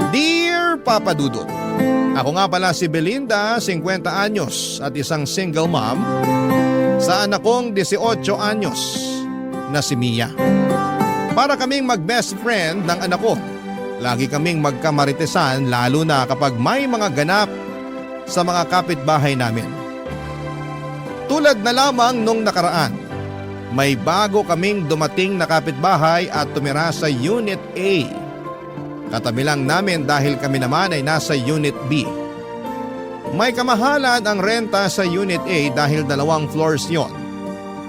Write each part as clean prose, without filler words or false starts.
Dear Papa Dudut, ako nga pala si Belinda, 50 anyos at isang single mom sa anak kong 18 anyos na si Mia. Para kaming mag-best friend ng anak ko. Lagi kaming magkamaritesan lalo na kapag may mga ganap sa mga kapitbahay namin. Tulad na lamang nung nakaraan, may bago kaming dumating na kapitbahay at tumira sa Unit A. Katabi lang namin dahil kami naman ay nasa Unit B. May kamahalan ang renta sa Unit A dahil 2 floors yon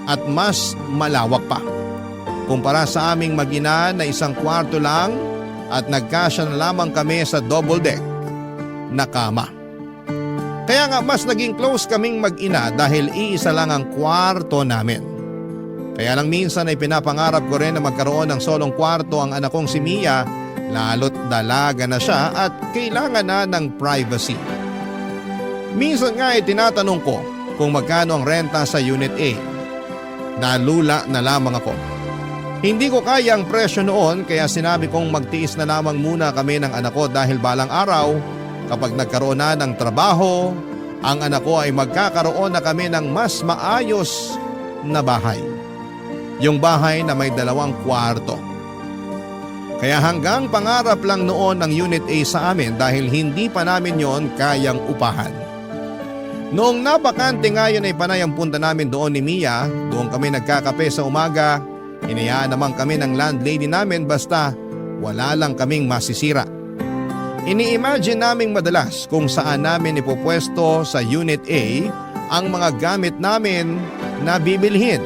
at mas malawak pa. Kumpara sa aming mag-ina na 1 kwarto lang at nagkasya na lamang kami sa double deck na kama. Kaya nga mas naging close kaming mag-ina dahil iisa lang ang kwarto namin. Kaya lang minsan ay pinapangarap ko rin na magkaroon ng solong kwarto ang anak kong si Mia lalo't dalaga na siya at kailangan na ng privacy. Minsan nga ay tinatanong ko kung magkano ang renta sa Unit A. Nalula na lamang ako. Hindi ko kaya ang presyo noon kaya sinabi kong magtiis na lamang muna kami ng anak ko dahil balang araw kapag nagkaroon na ng trabaho, ang anak ko ay magkakaroon na kami ng mas maayos na bahay. Yung bahay na may 2 kwarto. Kaya hanggang pangarap lang noon ang Unit A sa amin dahil hindi pa namin yon kayang upahan. Noong napakante ngayon ay panay ang punta namin doon ni Mia, doon kami nagkakape sa umaga. Hinayaan naman kami ng landlady namin basta wala lang kaming masisira. Ini-imagine naming madalas kung saan namin ipopwesto sa Unit A ang mga gamit namin na bibilhin.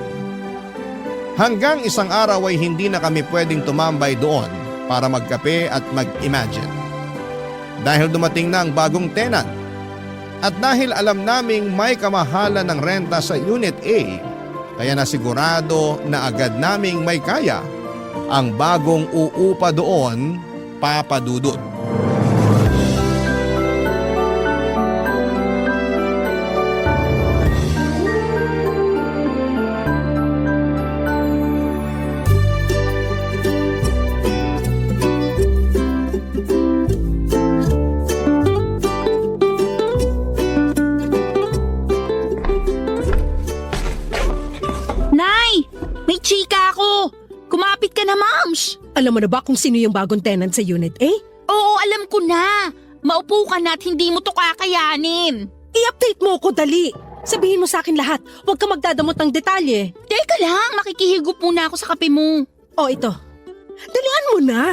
Hanggang isang araw ay hindi na kami pwedeng tumambay doon para magkape at mag-imagine. Dahil dumating na ang bagong tenant at dahil alam naming may kamahalan ng renta sa Unit A, kaya nasigurado na agad naming may kaya ang bagong uupa doon, Papa Dudut. Alam mo na ba kung sino yung bagong tenant sa Unit A? Oo, alam ko na. Maupo ka na at hindi mo to kakayanin. I-update mo ko dali. Sabihin mo sa akin lahat. Huwag ka magdadamot ng detalye. Teka lang, makikihigop muna ako sa kape mo. O ito. Dalian mo na.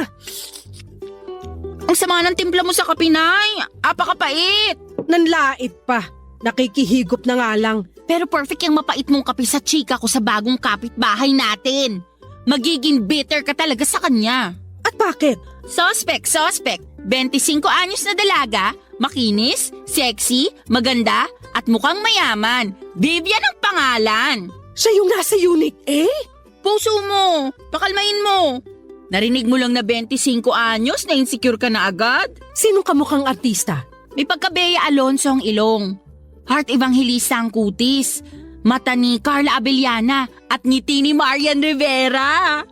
Ang sama ng timpla mo sa kape, Nay. Apakapait. Nanlait pa. Nakikihigop na nga lang. Pero perfect yung mapait mong kape sa chika ko sa bagong kapitbahay natin. Magiging bitter ka talaga sa kanya. At bakit? Suspect. 25 anyos na dalaga, makinis, sexy, maganda, at mukhang mayaman. Vivian ang pangalan. Siya yung nasa Unit A? Puso mo, pakalmain mo. Narinig mo lang na 25 anyos na insecure ka na agad? Sinong kamukhang artista? May pagka-Bea Alonso ang ilong. Heart Evangelista ang kutis. Mata ni Carla Abellana at ngiti ni Marian Rivera.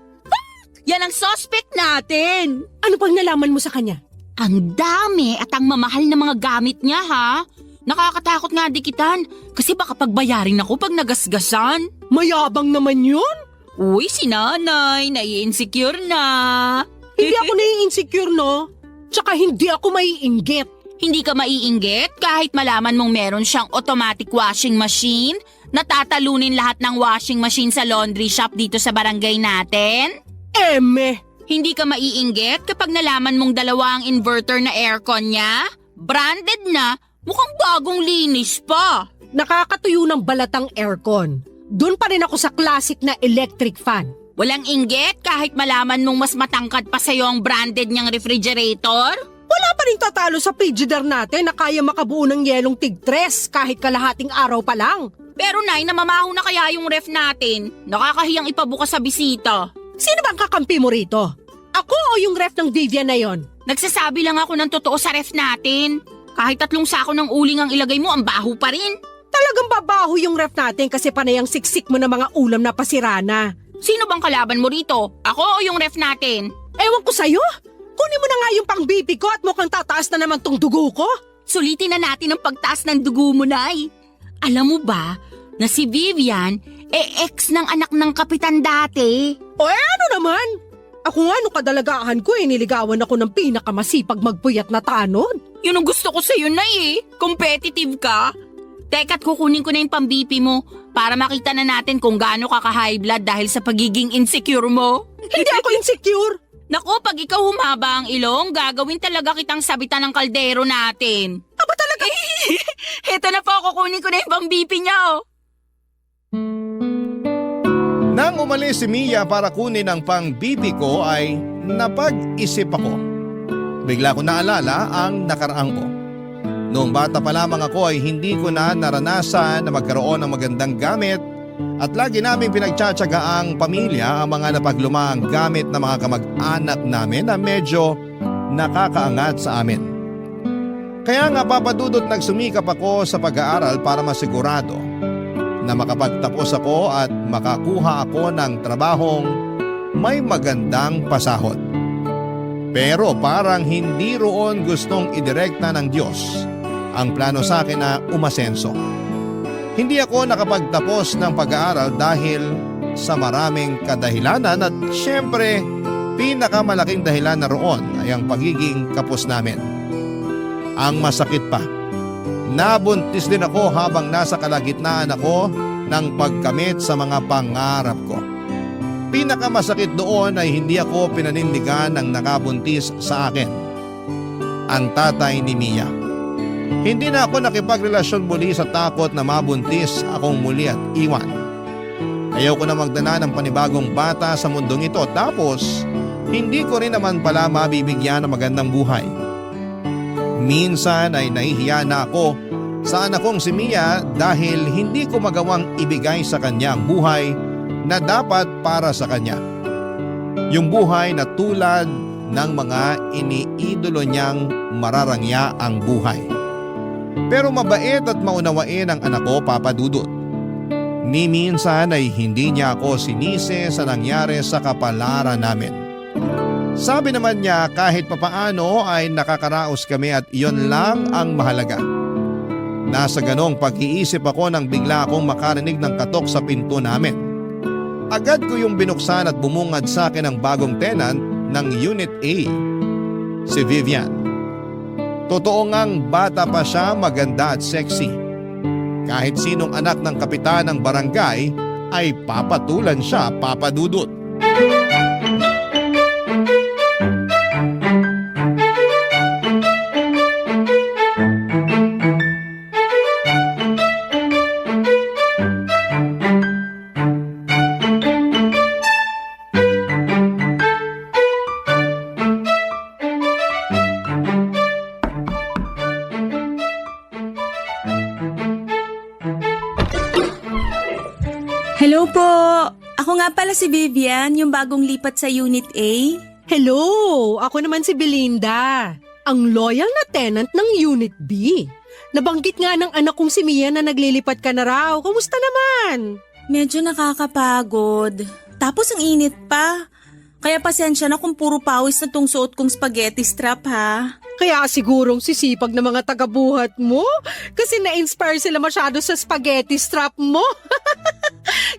Yan ang suspect natin. Ano pang nalaman mo sa kanya? Ang dami at ang mamahal na mga gamit niya, ha? Nakakatakot nga dikitan kasi baka pagbayarin ako pag nagasgasan. Mayabang naman yun. Uy, si nanay, nai-insecure na. Hindi ako nai-insecure, no? Tsaka hindi ako maiinggit. Hindi ka maiinggit kahit malaman mong meron siyang automatic washing machine na tatalunin lahat ng washing machine sa laundry shop dito sa barangay natin? Hindi ka maiinggit kapag nalaman mong 2 ang inverter na aircon niya? Branded na, mukhang bagong linis pa. Nakakatuyo ng balatang aircon. Doon pa rin ako sa classic na electric fan. Walang inggit kahit malaman mong mas matangkad pa sa'yo ang branded niyang refrigerator? Wala pa rin tatalo sa Frigidaire natin na kaya makabuo ng yelong tig-3 kahit kalahating araw pa lang. Pero Nay, namamaho na kaya yung ref natin? Nakakahiyang ipabukas sa bisita. Sino bang kakampi mo rito? Ako o yung ref ng Vivian na yon? Nagsasabi lang ako ng totoo sa ref natin. Kahit 3 sako ng uling ang ilagay mo, ang baho pa rin. Talagang babaho yung ref natin kasi panay ang siksik mo ng mga ulam na pasirana. Sino bang kalaban mo rito? Ako o yung ref natin? Ewan ko sa'yo. Kunin mo na nga yung pang-BP ko at mukhang tataas na naman tong dugo ko. Sulitin na natin ang pagtaas ng dugo mo, Nay. Alam mo ba na si Vivian, ex ng anak ng kapitan dati? O ano naman? Ako nga nung kadalagahan ko niligawan ako ng pinakamasipag magpuyat na tanod. Yun ang gusto ko sa'yo, Nay. Competitive ka. Teka't kukunin ko na yung pang-BP mo para makita na natin kung gaano ka ka-high blood dahil sa pagiging insecure mo. Hindi ako insecure. Naku, pag ikaw humaba ang ilong, gagawin talaga kitang sabitan ng kaldero natin. Aba talaga? Heto na po, kukunin ko na yung pang-BP niya, oh. Nang umalis si Mia para kunin ang pang-BP ko ay napag-isip ako. Bigla ko naalala ang nakaraang ko. Noong bata pa lamang ako ay hindi ko na naranasan na magkaroon ng magandang gamit at lagi naming pinagtsatsaga ang pamilya ang mga napaglumaang gamit ng mga kamag-anak namin na medyo nakakaangat sa amin. Kaya nga papadudot nagsumikap ako sa pag-aaral para masigurado na makapagtapos ako at makakuha ako ng trabahong may magandang pasahod. Pero parang hindi roon gustong idirekta ng Diyos ang plano sa akin na umasenso. Hindi ako nakapagtapos ng pag-aaral dahil sa maraming kadahilanan at syempre pinakamalaking dahilan na roon ay ang pagiging kapos namin. Ang masakit pa, nabuntis din ako habang nasa kalagitnaan ako ng pagkamit sa mga pangarap ko. Pinakamasakit doon ay hindi ako pinanindigan ng nakabuntis sa akin, ang tatay ni Mia. Hindi na ako nakipagrelasyon muli sa takot na mabuntis akong muli at iwan. Ayaw ko na magdala ng panibagong bata sa mundong ito tapos hindi ko rin naman pala mabibigyan ng magandang buhay. Minsan ay nahihiya na ako sa anak kong si Mia dahil hindi ko magawang ibigay sa kanya ang buhay na dapat para sa kanya. Yung buhay na tulad ng mga iniidolo niyang mararangya ang buhay. Pero mabait at maunawain ang anak ko, Papa Dudut. Ni minsan ay hindi niya ako sinisi sa nangyari sa kapalaran namin. Sabi naman niya kahit papaano ay nakakaraos kami at iyon lang ang mahalaga. Nasa ganong pag-iisip ako nang bigla akong makarinig ng katok sa pinto namin. Agad ko yung binuksan at bumungad sa akin ang bagong tenant ng Unit A, si Vivian. Totoo ngang bata pa siya, maganda at sexy. Kahit sinong anak ng kapitan ng barangay ay papatulan siya, Papa Dudut. Hello po! Ako nga pala si Vivian, yung bagong lipat sa Unit A. Hello, ako naman si Belinda, ang loyal na tenant ng Unit B. Nabanggit nga ng anak kong si Mia na naglilipat ka na raw. Kumusta naman? Medyo nakakapagod. Tapos ang init pa. Kaya pasensya na kung puro pawis na tong suot kong spaghetti strap ha. Kaya sigurong sisipag na mga tagabuhat mo kasi na-inspire sila masyado sa spaghetti strap mo.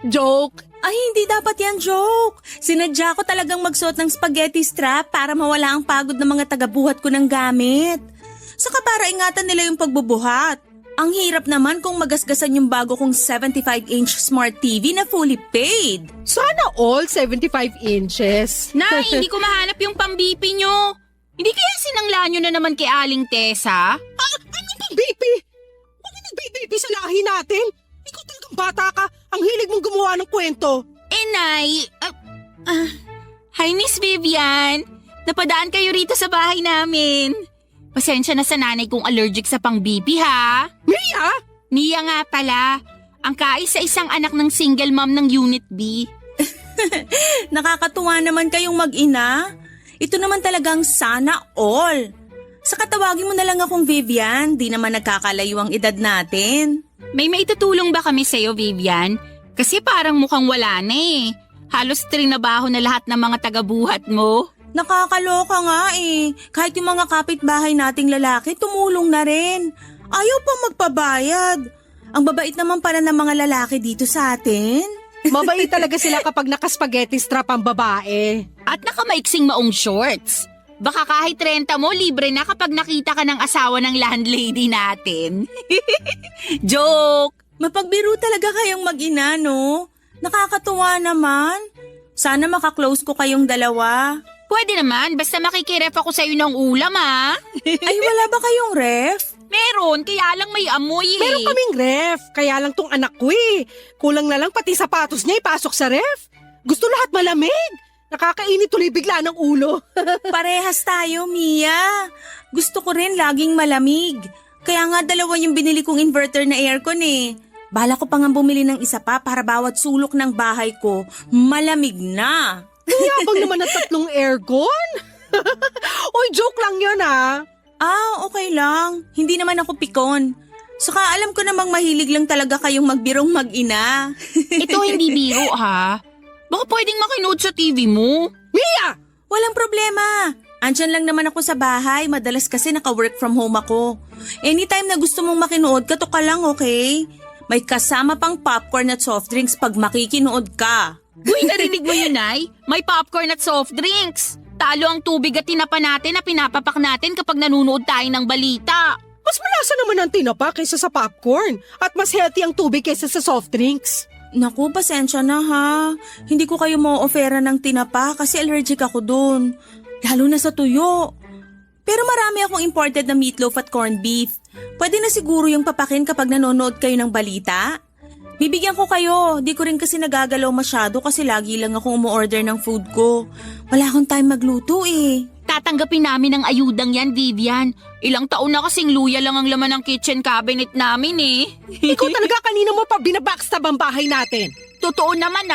Joke. Ay, hindi dapat yan joke. Sinadya ko talagang magsuot ng spaghetti strap para mawala ang pagod ng mga tagabuhat ko ng gamit. Saka para ingatan nila yung pagbubuhat. Ang hirap naman kung magasgasan yung bago kong 75-inch smart TV na fully paid. Sana all 75 inches. Nay, hindi ko mahanap yung pang-BP nyo. Hindi kaya sinangla nyo na naman kay Aling Tessa? Ano pang baby? Huwag nag-baby sa lahi natin. Ikaw talagang bata ka. Ang hilig mong gumawa ng kwento. Nay, hi Miss Vivian. Napadaan kayo rito sa bahay namin. Pasensya na sa nanay kong allergic sa pang-BP ha. Mia? Mia nga pala. Ang kaisa-isang anak ng single mom ng Unit B. Nakakatuwa naman kayong mag-ina. Ito naman talagang sana all. Saka tawagin mo na lang akong Vivian, di naman nagkakalayo ang edad natin. May maitutulong ba kami sa'yo, Vivian? Kasi parang mukhang wala na eh. Halos trinabaho na lahat ng mga tagabuhat mo. Nakakaloka nga eh. Kahit yung mga kapitbahay nating lalaki, tumulong na rin. Ayaw pa magpabayad. Ang babait naman pala ng mga lalaki dito sa atin. Mabait talaga sila kapag naka-spaghetti strap ang babae. At nakamaiksing maong shorts. Baka kahit renta mo, libre na kapag nakita ka ng asawa ng landlady natin. Joke! Mapagbiro talaga kayong mag-ina, no? Nakakatuwa naman. Sana makaklose ko kayong dalawa. Pwede naman, basta makikiref ako sa'yo ng ulam Ay, wala ba kayong ref? Meron, kaya lang may amoy Meron kaming ref, kaya lang tong anak ko eh. Kulang na lang pati sapatos niya ipasok sa ref. Gusto lahat malamig. Nakakainit tuloy bigla ng ulo. Parehas tayo, Mia. Gusto ko rin laging malamig. Kaya nga dalawa yung binili kong inverter na aircon eh. Bala ko pa nga bumili ng isa pa para bawat sulok ng bahay ko malamig na. Yabang naman ng 3 aircon. Oy, joke lang yun Okay lang. Hindi naman ako pikon. Saka alam ko namang mahilig lang talaga kayong magbirong mag-ina. Ito hindi biro ha. Baka pwedeng makinood sa TV mo. Mia! Walang problema. Andyan lang naman ako sa bahay. Madalas kasi naka-work from home ako. Anytime na gusto mong makinood, kato ka lang, okay? May kasama pang popcorn at soft drinks pag makikinood ka. Uy, narinig mo yun, Nay? May popcorn at soft drinks. Talo ang tubig at tinapa natin na pinapapak natin kapag nanonood tayo ng balita. Mas malasa naman ang tinapa kaysa sa popcorn. At mas healthy ang tubig kaysa sa soft drinks. Naku, pasensya na ha. Hindi ko kayo mo-offera ng tinapa kasi allergic ako dun. Lalo na sa tuyo. Pero marami akong imported na meatloaf at corned beef. Pwede na siguro yung papakin kapag nanonood kayo ng balita? Bibigyan ko kayo. Di ko rin kasi nagagalaw masyado kasi lagi lang ako umu-order ng food ko. Wala akong time magluto eh. Tatanggapin namin ang ayudang yan, Vivian. Ilang taon na kasing luya lang ang laman ng kitchen cabinet namin eh. Ikaw talaga kanina mo pa binabackstab ang bahay natin. Totoo naman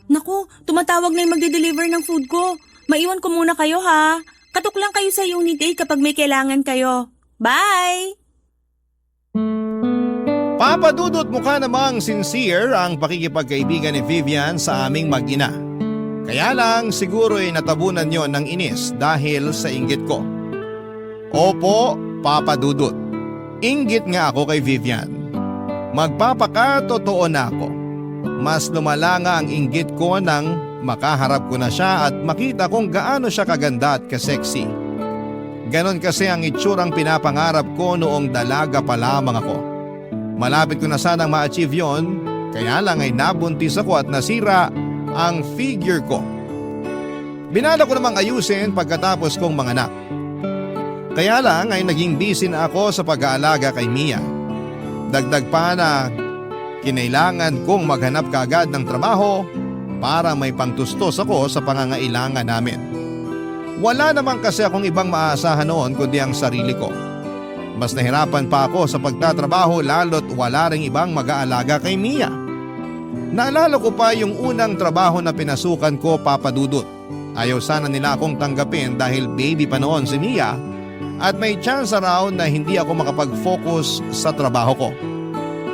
Naku, tumatawag na yung magde-deliver ng food ko. Maiwan ko muna kayo ha. Katok lang kayo sa Unit 8 kapag may kailangan kayo. Bye! Papa Dudut, mukha namang sincere ang pakikipagkaibigan ni Vivian sa aming mag-ina. Kaya lang siguro'y natabunan yon ng inis dahil sa inggit ko. Opo, Papa Dudut. Inggit nga ako kay Vivian. Magpapakatotoo na ako. Mas lumala nga ang inggit ko nang makaharap ko na siya at makita kung gaano siya kaganda at kasexy. Ganon kasi ang itsurang pinapangarap ko noong dalaga pa lamang ako. Malapit ko na sanang ma-achieve yon, kaya lang ay nabuntis ako at nasira ang figure ko. Binala ko namang ayusin pagkatapos kong manganak. Kaya lang ay naging busy na ako sa pag-aalaga kay Mia. Dagdag pa na kinailangan kong maghanap kaagad ng trabaho para may pangtustos ako sa pangangailangan namin. Wala naman kasi akong ibang maaasahan noon kundi ang sarili ko. Mas nahirapan pa ako sa pagtatrabaho lalo't wala ring ibang mag-aalaga kay Mia. Naalala ko pa yung unang trabaho na pinasukan ko, Papa Dudut. Ayaw sana nila akong tanggapin dahil baby pa noon si Mia at may chance raw na hindi ako makapag-focus sa trabaho ko.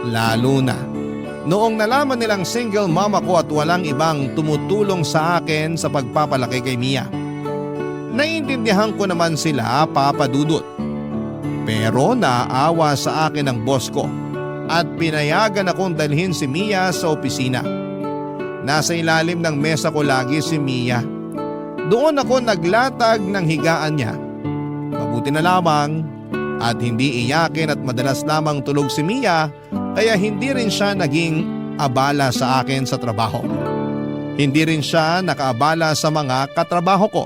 Lalo na noong nalaman nilang single mom ako at walang ibang tumutulong sa akin sa pagpapalaki kay Mia. Naiintindihan ko naman sila, Papa Dudut. Pero naawa sa akin ang boss ko at pinayagan akong dalhin si Mia sa opisina. Nasa ilalim ng mesa ko lagi si Mia. Doon ako naglatag ng higaan niya. Mabuti na lamang at hindi iyakin at madalas lamang tulog si Mia kaya hindi rin siya naging abala sa akin sa trabaho. Hindi rin siya nakaabala sa mga katrabaho ko.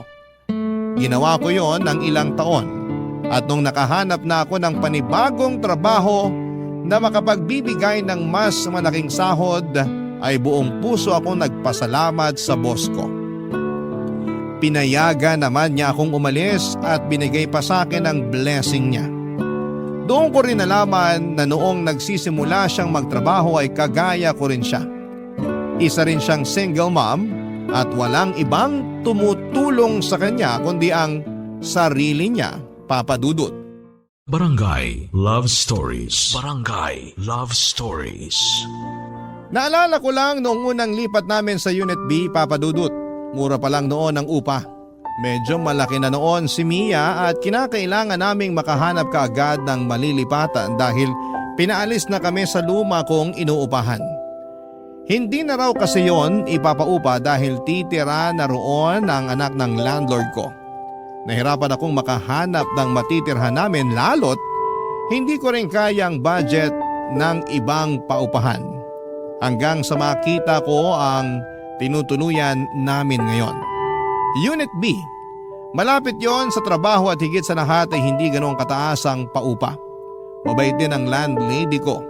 Ginawa ko yon ng ilang taon. At nung nakahanap na ako ng panibagong trabaho na makapagbibigay ng mas malaking sahod, ay buong puso akong nagpasalamat sa boss ko. Pinayagan naman niya akong umalis at binigay pa sa akin ang blessing niya. Doon ko rin nalaman na noong nagsisimula siyang magtrabaho ay kagaya ko rin siya. Isa rin siyang single mom at walang ibang tumutulong sa kanya kundi ang sarili niya, Papa Dudut. Barangay Love Stories. Barangay Love Stories. Naalala ko lang noong unang lipat namin sa Unit B, Papa Dudut. Mura pa lang noon ang upa. Medyo malaki na noon si Mia at kinakailangan naming makahanap kaagad ng malilipatan dahil pinaalis na kami sa luma kong inuupahan. Hindi na raw kasi yon ipapaupa dahil titira na roon ang anak ng landlord ko. Nahirapan akong makahanap ng matitirhan namin lalo't hindi ko rin kayang budget ng ibang paupahan. Hanggang sa makita ko ang tinutuluyan namin ngayon. Unit B. Malapit yon sa trabaho at higit sa lahat ay hindi ganoong kataas ang paupa. Mabait din ang landlady ko.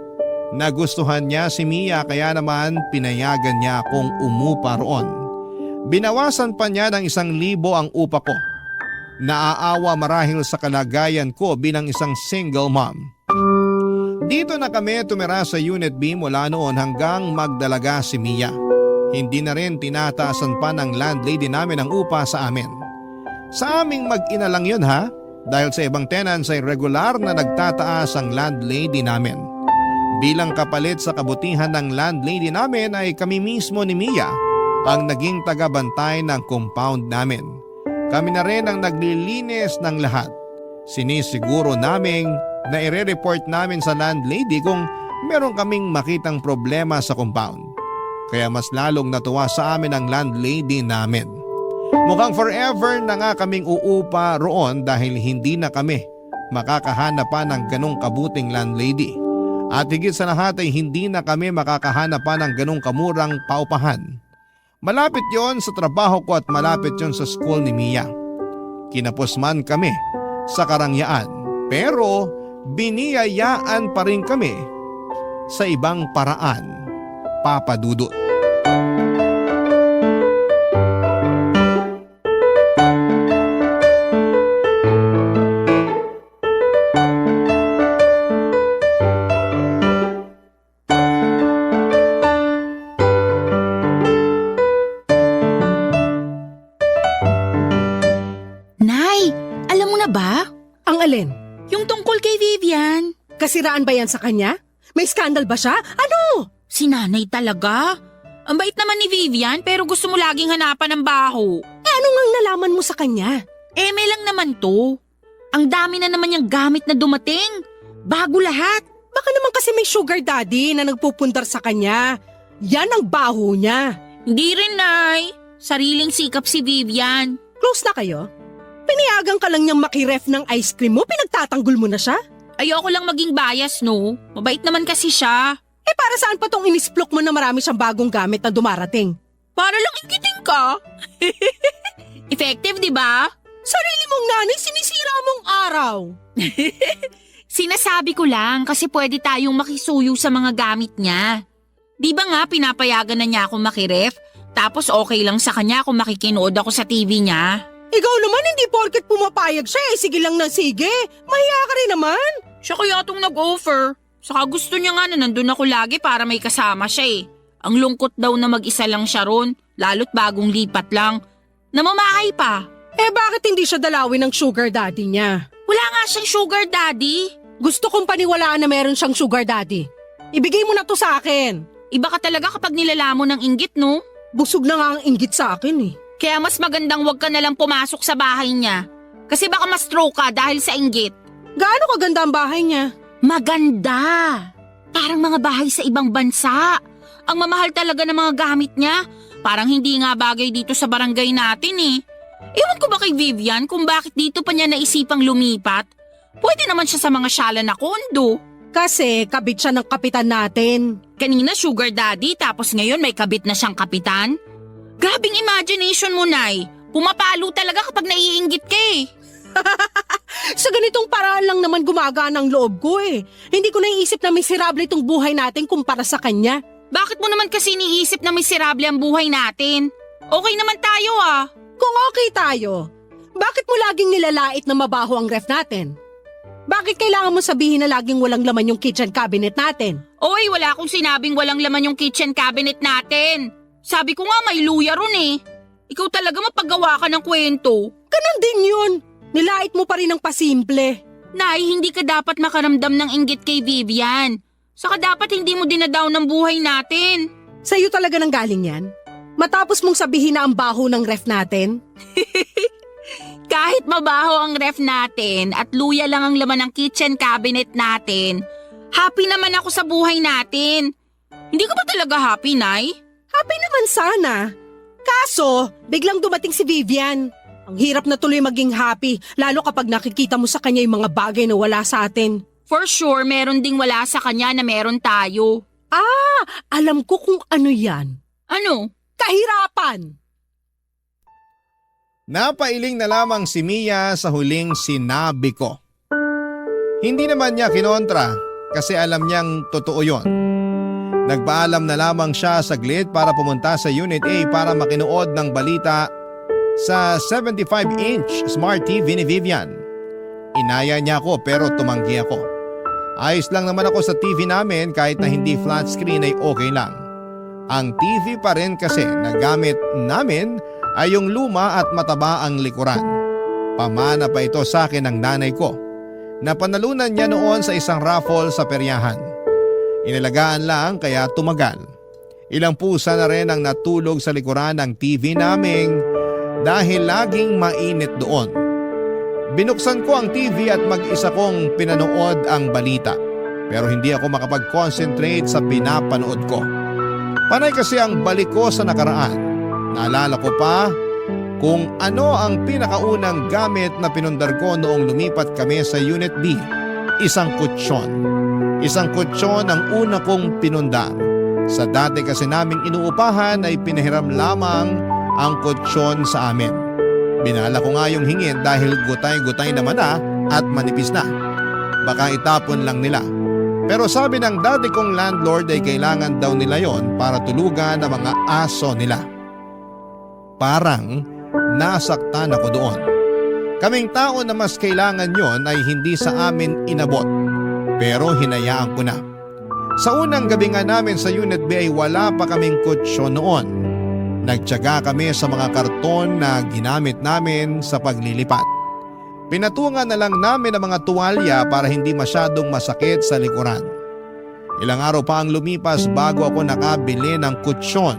Nagustuhan niya si Mia kaya naman pinayagan niya akong umupa roon. Binawasan pa niya ng 1,000 ang upa ko. Naaawa marahil sa kalagayan ko bilang isang single mom. Dito na kami tumira sa Unit B mula noon hanggang magdalaga si Mia. Hindi na rin tinataasan pa ng landlady namin ang upa sa amin. Sa aming mag-ina lang yun ha, dahil sa ibang tenants ay regular na nagtataas ang landlady namin. Bilang kapalit sa kabutihan ng landlady namin ay kami mismo ni Mia ang naging tagabantay ng compound namin. Kami na rin ang naglilinis ng lahat. Sinisiguro naming na ire-report namin sa landlady kung meron kaming makitang problema sa compound. Kaya mas lalong natuwa sa amin ang landlady namin. Mukhang forever na nga kaming uupa roon dahil hindi na kami makakahanap pa ng ganong kabuting landlady. At higit sa lahat ay hindi na kami makakahanap pa ng ganong kamurang paupahan. Malapit yon sa trabaho ko at malapit yon sa school ni Mia. Kinapos man kami sa karangyaan pero biniyayaan pa rin kami sa ibang paraan. Papa Dudut. Nay, alam mo na ba? Ang alin? Yung tungkol kay Vivian. Kasiraan ba yan sa kanya? May skandal ba siya? Ano? Si nanay talaga? Ang bait naman ni Vivian pero gusto mo laging hanapan ng baho. Ano ngang nalaman mo sa kanya? May lang naman to. Ang dami na naman yung gamit na dumating. Bago lahat. Baka naman kasi may sugar daddy na nagpupundar sa kanya. Yan ang baho niya. Hindi rin, Nay. Sariling sikap si Vivian. Close na kayo? Piniyagan ka lang niyang makiref ng ice cream mo, pinagtatanggol mo na siya? Ayoko lang maging bias, no? Mabait naman kasi siya. Para saan pa tong inisplok mo na marami siyang bagong gamit na dumarating? Para lang inggitin ka. Effective, di ba? Sarili mong nanay, sinisira mong araw. Sinasabi ko lang kasi pwede tayong makisuyo sa mga gamit niya. Di ba nga pinapayagan na niya akong makiref? Tapos okay lang sa kanya kung makikinood ako sa TV niya. Ikaw naman hindi porket pumapayag siya sige lang na sige. Mahiya ka rin naman. Siya kaya itong nag-offer. Saka gusto niya nga na nandun ako lagi para may kasama siya eh. Ang lungkot daw na mag-isa lang siya ron, lalo't bagong lipat lang. Namamahay pa. Bakit hindi siya dalawin ng sugar daddy niya? Wala nga siyang sugar daddy. Gusto kong paniwalaan na meron siyang sugar daddy. Ibigay mo na to sa akin. Iba ka talaga kapag nilalamon ng inggit, no? Busog na nga ang inggit sa akin eh. Kaya mas magandang wag ka nalang pumasok sa bahay niya. Kasi baka ma-stroke ka dahil sa inggit. Gaano kaganda ang bahay niya? Maganda. Parang mga bahay sa ibang bansa. Ang mamahal talaga ng mga gamit niya. Parang hindi nga bagay dito sa barangay natin eh. Ewan ko ba kay Vivian kung bakit dito pa niya naisipang lumipat? Pwede naman siya sa mga syala na kondo. Kasi kabit siya ng kapitan natin. Kanina sugar daddy tapos ngayon may kabit na siyang kapitan. Grabing imagination mo, Nay. Pumapalo talaga kapag naiinggit ka eh. Sa ganitong paraan lang naman gumagana ang loob ko eh. Hindi ko naiisip na miserable itong buhay natin kumpara sa kanya. Bakit mo naman kasi niisip na miserable ang buhay natin? Okay naman tayo ah. Kung okay tayo, bakit mo laging nilalait na mabaho ang ref natin? Bakit kailangan mo sabihin na laging walang laman yung kitchen cabinet natin? Oy, wala akong sinabing walang laman yung kitchen cabinet natin. Sabi ko nga may luya ron eh. Ikaw talaga mapagawa ka ng kwento. Ganon din yun. Nilait mo pa rin ng pasimple. Nay, hindi ka dapat makaramdam ng inggit kay Vivian. Saka dapat hindi mo dinadown ng buhay natin. Sa'yo talaga nang galing yan? Matapos mong sabihin na ang baho ng ref natin? Kahit mabaho ang ref natin at luya lang ang laman ng kitchen cabinet natin, happy naman ako sa buhay natin. Hindi ka ba talaga happy, Nay? Happy naman sana. Kaso, biglang dumating si Vivian. Ang hirap na tuloy maging happy, lalo kapag nakikita mo sa kanya yung mga bagay na wala sa atin. For sure, meron ding wala sa kanya na meron tayo. Alam ko kung ano yan. Ano? Kahirapan! Napailing na lamang si Mia sa huling sinabi ko. Hindi naman niya kinontra kasi alam niyang totoo yon. Nagpaalam na lamang siya saglit para pumunta sa Unit A para makinood ng balita sa 75-inch Smart TV ni Vivian. Inaya niya ako pero tumanggi ako. Ayos lang naman ako sa TV namin kahit na hindi flat screen ay okay lang. Ang TV pa rin kasi na gamit namin ay yung luma at mataba ang likuran. Pamana pa ito sa akin ng nanay ko. Napanalunan niya noon sa isang raffle sa peryahan. Inalagaan lang kaya tumagal. Ilang pusa na rin ang natulog sa likuran ng TV naming dahil laging mainit doon. Binuksan ko ang TV at mag-isa kong pinanood ang balita. Pero hindi ako makapag-concentrate sa pinapanood ko. Panay kasi ang balik ko sa nakaraan. Naalala ko pa kung ano ang pinakaunang gamit na pinundar ko noong lumipat kami sa Unit B. Isang kutsyon. Isang kutsyon ang una kong pinundar. Sa dati kasi naming inuupahan ay pinahiram lamang ang kutsyon sa amin. Binala ko nga yung hingin dahil gutay-gutay naman na at manipis na. Baka itapon lang nila. Pero sabi ng dati kong landlord ay kailangan daw nila yon para tulugan ang mga aso nila. Parang nasaktan ako doon. Kaming tao na mas kailangan yon ay hindi sa amin inabot. Pero hinayaan ko na. Sa unang gabi nga namin sa Unit B ay wala pa kaming kutsyon noon. Nagtiyaga kami sa mga karton na ginamit namin sa paglilipat. Pinatungan na lang namin ang mga tuwalya para hindi masyadong masakit sa likuran. Ilang araw pa ang lumipas bago ako nakabili ng kutsyon.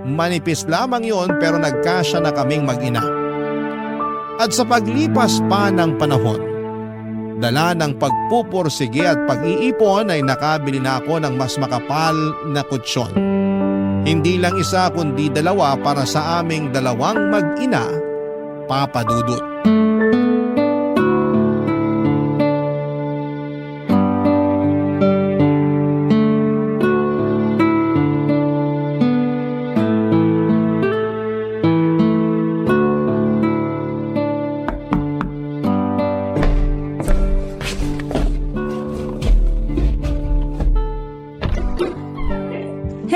Manipis lamang yon pero nagkasya na kaming mag-ina. At sa paglipas pa ng panahon, dala ng pagpupursige at pag-iipon ay nakabili na ako ng mas makapal na kutsyon. Hindi lang isa kundi dalawa para sa aming dalawang mag-ina, Papa Dudut.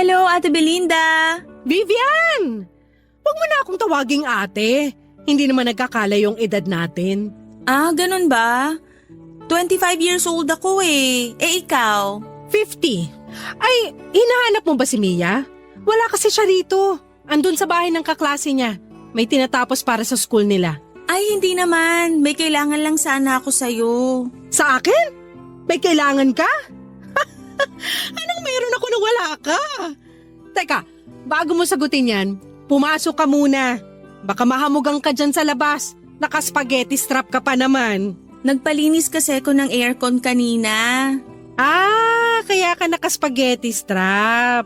Hello, Ate Belinda! Vivian! Huwag mo na akong tawaging ate. Hindi naman nagkakala yung edad natin. Ganun ba? 25 years old ako eh. Ikaw? 50. Ay, hinahanap mo ba si Mia? Wala kasi siya rito. Andun sa bahay ng kaklase niya. May tinatapos para sa school nila. Ay, hindi naman. May kailangan lang sana ako sa'yo. Sa akin? May kailangan ka? Anong meron ako na wala ka? Teka, bago mo sagutin yan, pumasok ka muna. Baka mahamugang ka dyan sa labas. Naka-spaghetti strap ka pa naman. Nagpalinis kasi ako ng aircon kanina. Kaya ka naka-spaghetti strap.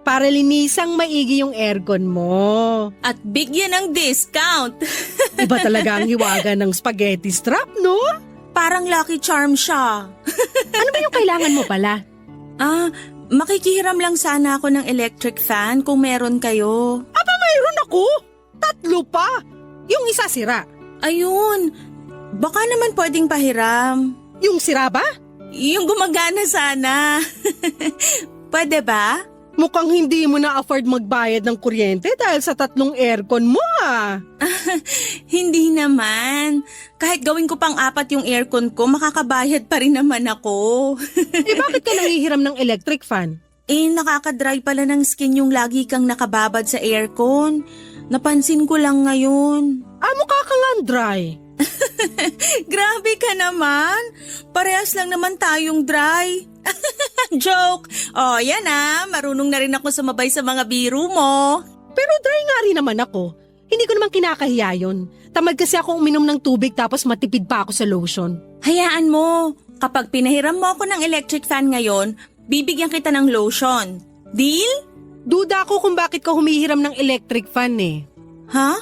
Para linisang maigi yung aircon mo. At bigyan ng discount. Iba talaga ang hiwaga ng spaghetti strap, no? Parang Lucky Charm siya. Ano ba yung kailangan mo pala? Makikihiram lang sana ako ng electric fan kung meron kayo. Mayroon ako. 3 pa. Yung isa sira. Ayun, baka naman pwedeng pahiram. Yung sira ba? Yung gumagana sana. Pwede ba? Mukhang hindi mo na afford magbayad ng kuryente dahil sa 3 aircon mo Hindi naman. Kahit gawin ko pang 4 yung aircon ko, makakabayad pa rin naman ako. Bakit ka nangihiram ng electric fan? Nakakadry pala ng skin yung lagi kang nakababad sa aircon. Napansin ko lang ngayon. Mukha kang dry. Grabe ka naman. Parehas lang naman tayong dry. Joke. Yan marunong na rin ako sumabay sa mga biro mo. Pero dry nga rin naman ako. Hindi ko naman kinakahiya yun. Tamad kasi ako uminom ng tubig tapos matipid pa ako sa lotion. Hayaan mo, kapag pinahiram mo ako ng electric fan ngayon, bibigyan kita ng lotion. Deal? Duda ako kung bakit ka humihiram ng electric fan eh. Ha?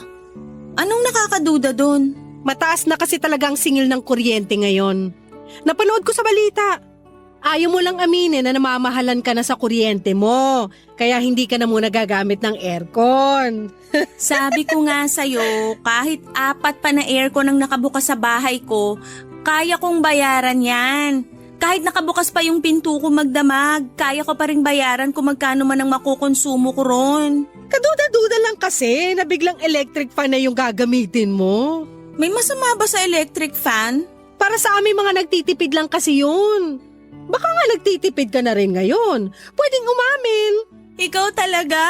Anong nakakaduda dun? Mataas na kasi talaga ang singil ng kuryente ngayon. Napanood ko sa balita. Ayaw mo lang aminin na namamahalan ka na sa kuryente mo, kaya hindi ka na muna gagamit ng aircon. Sabi ko nga sa'yo, kahit 4 pa na aircon ang nakabukas sa bahay ko, kaya kong bayaran yan. Kahit nakabukas pa yung pinto ko magdamag, kaya ko pa rin bayaran kung magkano man ang makukonsumo ko ron. Kaduda-duda lang kasi na biglang electric fan na yung gagamitin mo. May masama ba sa electric fan? Para sa aming mga nagtitipid lang kasi yun. Baka nga nagtitipid ka na rin ngayon. Pwedeng umamin. Ikaw talaga?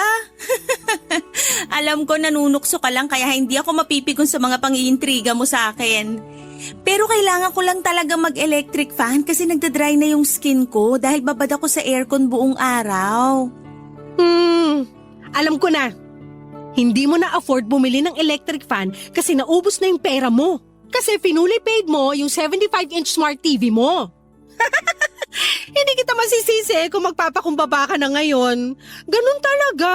Alam ko nanunukso ka lang kaya hindi ako mapipikon sa mga pang-iintriga mo sa akin. Pero kailangan ko lang talaga mag-electric fan kasi nagdadry na yung skin ko dahil babad ako sa aircon buong araw. Alam ko na. Hindi mo na afford bumili ng electric fan kasi naubos na yung pera mo. Kasi finally paid mo yung 75-inch smart TV mo. Hindi kita masisisi kung magpapakumbaba ka na ngayon. Ganun talaga.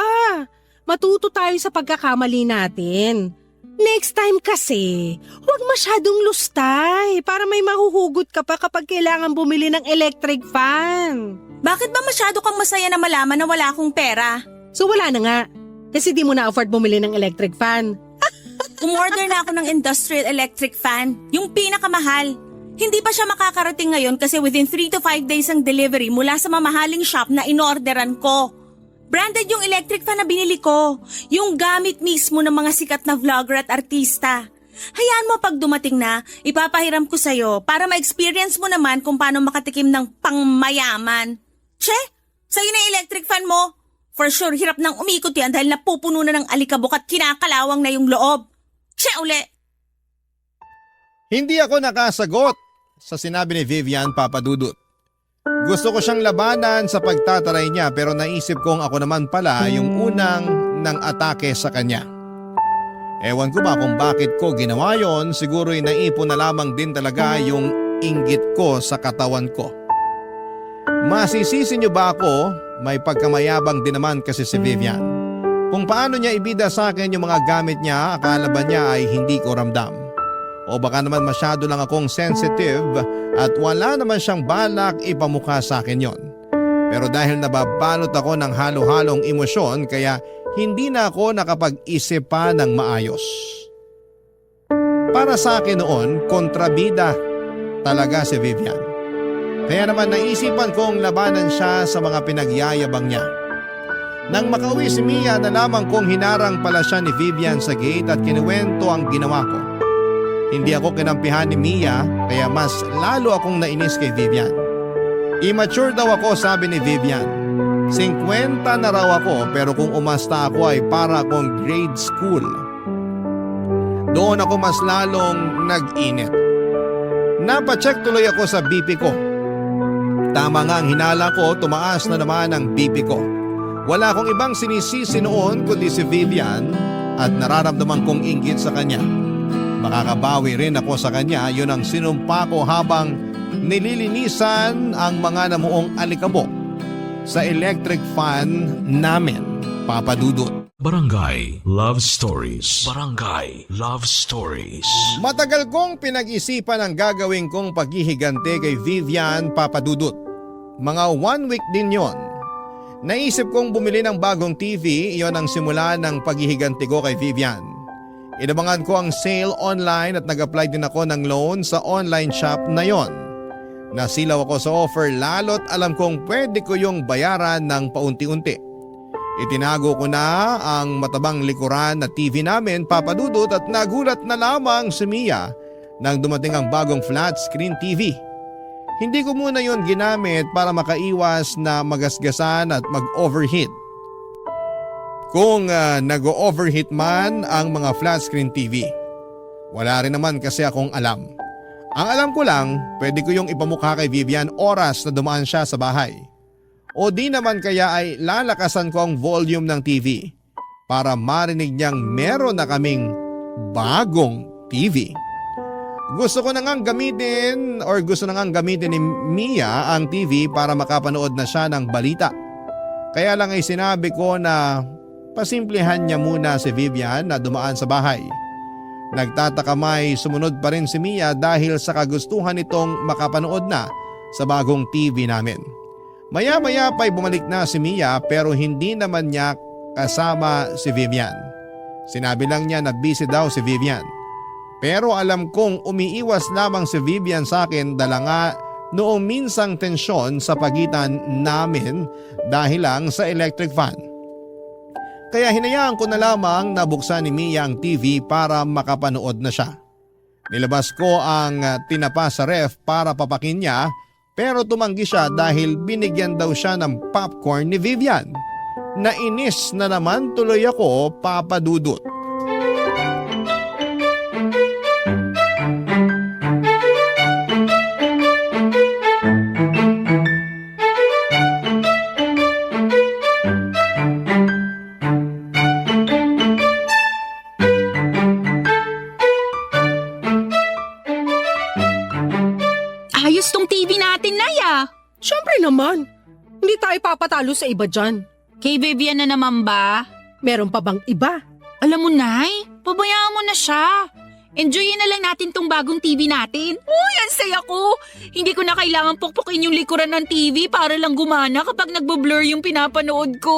Matuto tayo sa pagkakamali natin. Next time kasi, huwag masyadong lustay para may mahuhugot ka pa kapag kailangan bumili ng electric fan. Bakit ba masyado kang masaya na malaman na wala akong pera? So wala na nga. Kasi di mo na afford bumili ng electric fan. Umorder na ako ng industrial electric fan, yung pinakamahal. Hindi pa siya makakarating ngayon kasi within 3 to 5 days ang delivery mula sa mamahaling shop na inorderan ko. Branded yung electric fan na binili ko, yung gamit mismo ng mga sikat na vlogger at artista. Hayaan mo pag dumating na, ipapahiram ko sa'yo para ma-experience mo naman kung paano makatikim ng pangmayaman. Che, sa'yo na yung electric fan mo. For sure, hirap nang umikot yan dahil napupuno na ng alikabok at kinakalawang na yung loob. Che, uli! Hindi ako nakasagot sa sinabi ni Vivian Papadudut. Gusto ko siyang labanan sa pagtataray niya pero naisip kong ako naman pala yung unang nang atake sa kanya. Ewan ko ba kung bakit ko ginawa yon, siguro'y naipon na lamang din talaga yung inggit ko sa katawan ko. Masisisi niyo ba ako? May pagkamayabang din naman kasi si Vivian. Kung paano niya ibida sa akin yung mga gamit niya, akala ba niya ay hindi ko ramdam? O baka naman masyado lang akong sensitive at wala naman siyang balak ipamukha sa akin yon. Pero dahil nababalot ako ng halo-halong emosyon kaya hindi na ako nakapag-isip pa ng maayos. Para sa akin noon, kontrabida talaga si Vivian. Kaya naman naisipan kong labanan siya sa mga pinagyayabang niya. Nang makauwi si Mia, nalaman kong hinarang pala siya ni Vivian sa gate at kinuwento ang ginawa ko. Hindi ako kinampihan ni Mia kaya mas lalo akong nainis kay Vivian. Immature daw ako, sabi ni Vivian. 50 na raw ako pero kung umasta ako ay para akong grade school. Doon ako mas lalong nag-init. Napacheck tuloy ako sa BP ko. Tama nga ang hinala ko, tumaas na naman ang BP ko. Wala akong ibang sinisisi noon kundi si Vivian at nararamdaman kong inggit sa kanya. Makakabawi rin ako sa kanya, yun ang sinumpa ko habang nililinisan ang mga namuong alikabok sa electric fan namin, Papadudut. Barangay Love Stories. Barangay Love Stories. Matagal kong pinag-isipan ang gagawin kong paghihigante kay Vivian, Papadudut. Mga 1 week din yon. Naisip kong bumili ng bagong TV, iyon ang simula ng paghihiganti ko kay Vivian. Inabangan ko ang sale online at nag-apply din ako ng loan sa online shop na yon. Nasilaw ako sa offer lalo't alam kong pwede ko yung bayaran ng paunti-unti. Itinago ko na ang matabang likuran na TV namin, Papadudut, at nagulat na lamang si Mia nang dumating ang bagong flat screen TV. Hindi ko muna yon ginamit para makaiwas na magasgasan at mag-overheat. Kung nag-overheat man ang mga flat screen TV. Wala rin naman kasi akong alam. Ang alam ko lang, pwede ko yung ipamukha kay Vivian oras na dumaan siya sa bahay. O di naman kaya ay lalakasan ko ang volume ng TV para marinig niyang meron na kaming bagong TV. Gusto na ngang gamitin ni Mia ang TV para makapanood na siya ng balita. Kaya lang ay sinabi ko na pasimplihan niya muna si Vivian na dumaan sa bahay. Nagtataka may sumunod pa rin si Mia dahil sa kagustuhan nitong makapanood na sa bagong TV namin. Maya-maya pa'y bumalik na si Mia pero hindi naman niya kasama si Vivian. Sinabi lang niya na busy daw si Vivian. Pero alam kong umiiwas lamang si Vivian sa akin dala nga noong minsang tensyon sa pagitan namin dahil lang sa electric fan. Kaya hinayaan ko na lamang na buksan ni Mia ang TV para makapanood na siya. Nilabas ko ang tinapa sa ref para papakin niya pero tumanggi siya dahil binigyan daw siya ng popcorn ni Vivian. Nainis na naman tuloy ako, Papa Dudut. Ayos tong TV natin, Naya. Siyempre naman, hindi tayo papatalo sa iba dyan. Kay Vivian na naman ba? Meron pa bang iba? Alam mo, Nay, pabayaan mo na siya. Enjoyin na lang natin tong bagong TV natin. Uy, ang saya ko. Hindi ko na kailangan pukpukin yung likuran ng TV para lang gumana kapag nagbo-blur yung pinapanood ko.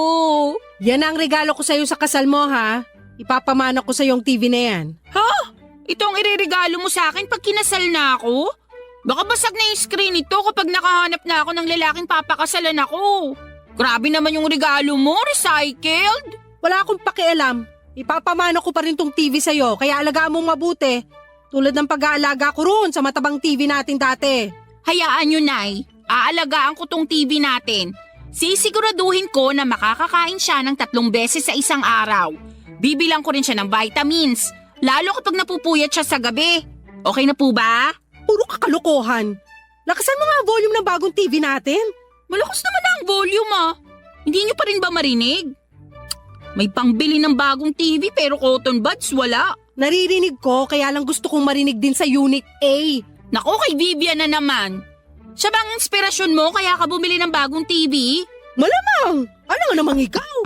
Yan ang regalo ko sa'yo sa kasal mo ha. Ipapamana ko sa yung TV na yan. Ha? Ito ang ireregalo mo sa akin pag kinasal na ako? Baka basag na yung screen nito kapag nakahanap na ako ng lalaking papakasalan ako. Grabe naman yung regalo mo, recycled. Wala akong pakialam. Ipapamana ko pa rin tong TV sa'yo kaya alagaan mong mabuti. Tulad ng pag-aalaga ko roon sa matabang TV natin dati. Hayaan nyo, Nay. Aalagaan ko tong TV natin. Sisiguraduhin ko na makakakain siya ng 3 beses sa isang araw. Bibilang ko rin siya ng vitamins, lalo kapag napupuyat siya sa gabi. Okay na po ba? Puro kakalokohan. Lakasan mo nga ang volume ng bagong TV natin. Malakas naman ang volume Hindi nyo pa rin ba marinig? May pangbili ng bagong TV pero cotton buds wala. Naririnig ko kaya lang gusto kong marinig din sa Unit A. Nako, kay Vivian na naman. Siya bang inspirasyon mo kaya ka bumili ng bagong TV? Malamang! Ano nga namang ikaw?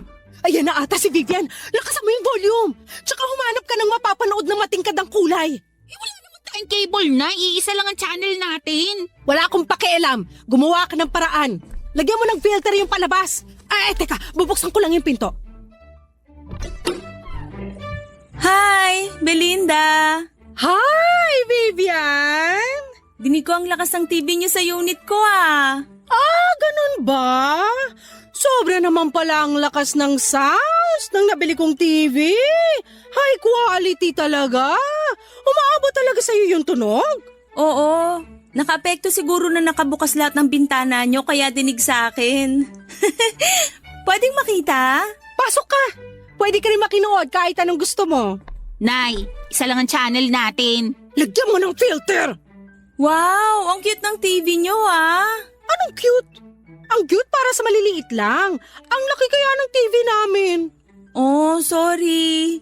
Ayan na ata si Vivian. Lakasan mo yung volume. Tsaka humanap ka ng mapapanood ng matingkad ang kulay. Wala naman tayong cable na. Iisa lang ang channel natin. Wala akong pakialam. Gumawa ka ng paraan. Lagyan mo ng filter yung palabas. Teka, bubuksan ko lang yung pinto. Hi, Belinda! Hi, Vivian! Dinig ko ang lakas ng TV niyo sa unit ko Ganun ba? Sobra naman pala ang lakas ng sounds ng nabili kong TV. High quality talaga. Umaabot talaga sa'yo yung tunog. Oo, nakaapekto siguro na nakabukas lahat ng bintana niyo kaya dinig sa akin. Pwedeng makita? Pasok ka. Pwede ka rin makinood kahit anong gusto mo. Nay, isa lang ang channel natin. Lagyan mo ng filter. Wow, ang cute ng TV niyo Anong cute? Ang cute para sa maliliit lang. Ang laki kaya ng TV namin. Oh, sorry.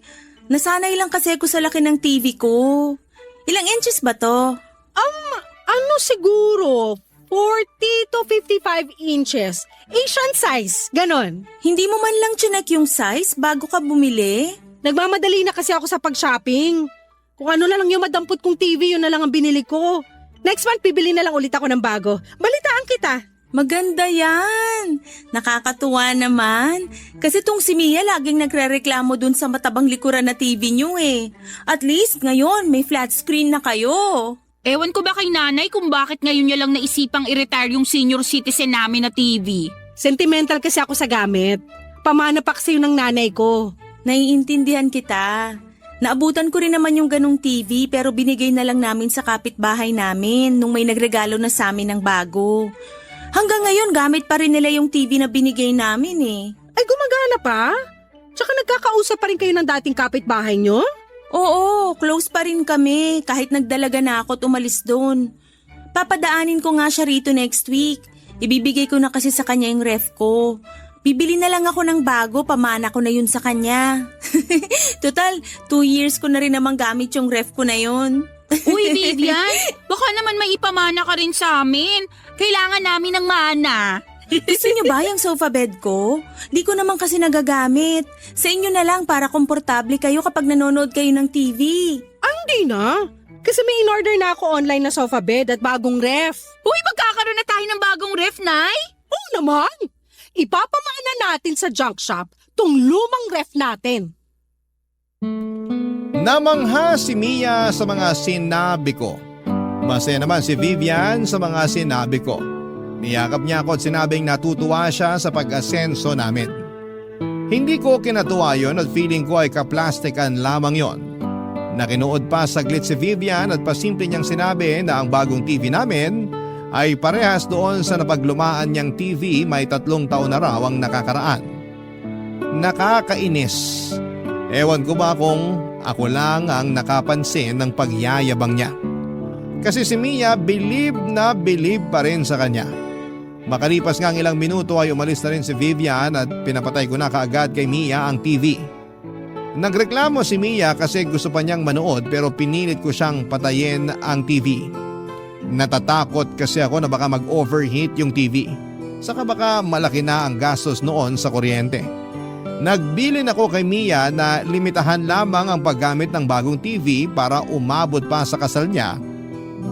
Nasanay lang kasi ako sa laki ng TV ko. Ilang inches ba to? Ano siguro? 40 to 55 inches. Asian size, ganon. Hindi mo man lang chinek yung size bago ka bumili? Nagmamadali na kasi ako sa pag-shopping. Kung ano na lang yung madampot kong TV, yun na lang ang binili ko. Next month, bibili na lang ulit ako ng bago. Balitaan kita. Maganda yan. Nakakatuwa naman. Kasi tong si Mia laging nagrereklamo dun sa matabang likuran na TV niyo At least ngayon may flat screen na kayo. Ewan ko ba kay nanay kung bakit ngayon niya lang naisipang i-retire yung senior citizen namin na TV. Sentimental kasi ako sa gamit. Pamana pa kasi yun ng nanay ko. Naiintindihan kita. Naabutan ko rin naman yung ganong TV pero binigay na lang namin sa kapitbahay namin nung may nagregalo na sa amin ng bago. Hanggang ngayon gamit pa rin nila yung TV na binigay namin Ay, gumagana pa? Tsaka nagkakausap pa rin kayo ng dating kapitbahay nyo? Oo, close pa rin kami kahit nagdalaga na ako at umalis doon. Papadaanin ko nga siya rito next week. Ibibigay ko na kasi sa kanya yung ref ko. Bibili na lang ako ng bago, pamana ko na yun sa kanya. Total, 2 years ko na rin naman gamit yung ref ko na yun. Uy, Vivian, baka naman may ipamana ka rin sa amin. Kailangan namin ng mana. Gusto niyo ba yung sofa bed ko? Di ko naman kasi nagagamit. Sa inyo na lang para komportable kayo kapag nanonood kayo ng TV. Hindi na. Kasi may in-order na ako online na sofa bed at bagong ref. Uy, magkakaroon na tayo ng bagong ref, Nay. Oo naman. Ipapamana natin sa junk shop tong lumang ref natin. Namangha si Mia sa mga sinabi ko. Masaya naman si Vivian sa mga sinabi ko. Niyakap niya ako at sinabing natutuwa siya sa pag-asenso namin. Hindi ko kinatuwa yon at feeling ko ay kaplastikan lamang yon. Nakinood pa saglit si Vivian at pasimple niyang sinabi na ang bagong TV namin ay parehas doon sa napaglumaan niyang TV may 3 taon na raw ang nakakaraan. Nakakainis. Ewan ko ba kung ako lang ang nakapansin ng pagyayabang niya. Kasi si Mia believe na believe pa rin sa kanya. Makalipas nga ang ilang minuto ay umalis na rin si Vivian at pinapatay ko na kaagad kay Mia ang TV. Nagreklamo si Mia kasi gusto pa niyang manood pero pinilit ko siyang patayin ang TV. Natatakot kasi ako na baka mag-overheat yung TV. Saka baka malaki na ang gastos noon sa kuryente. Nagbilin ako kay Mia na limitahan lamang ang paggamit ng bagong TV para umabot pa sa kasal niya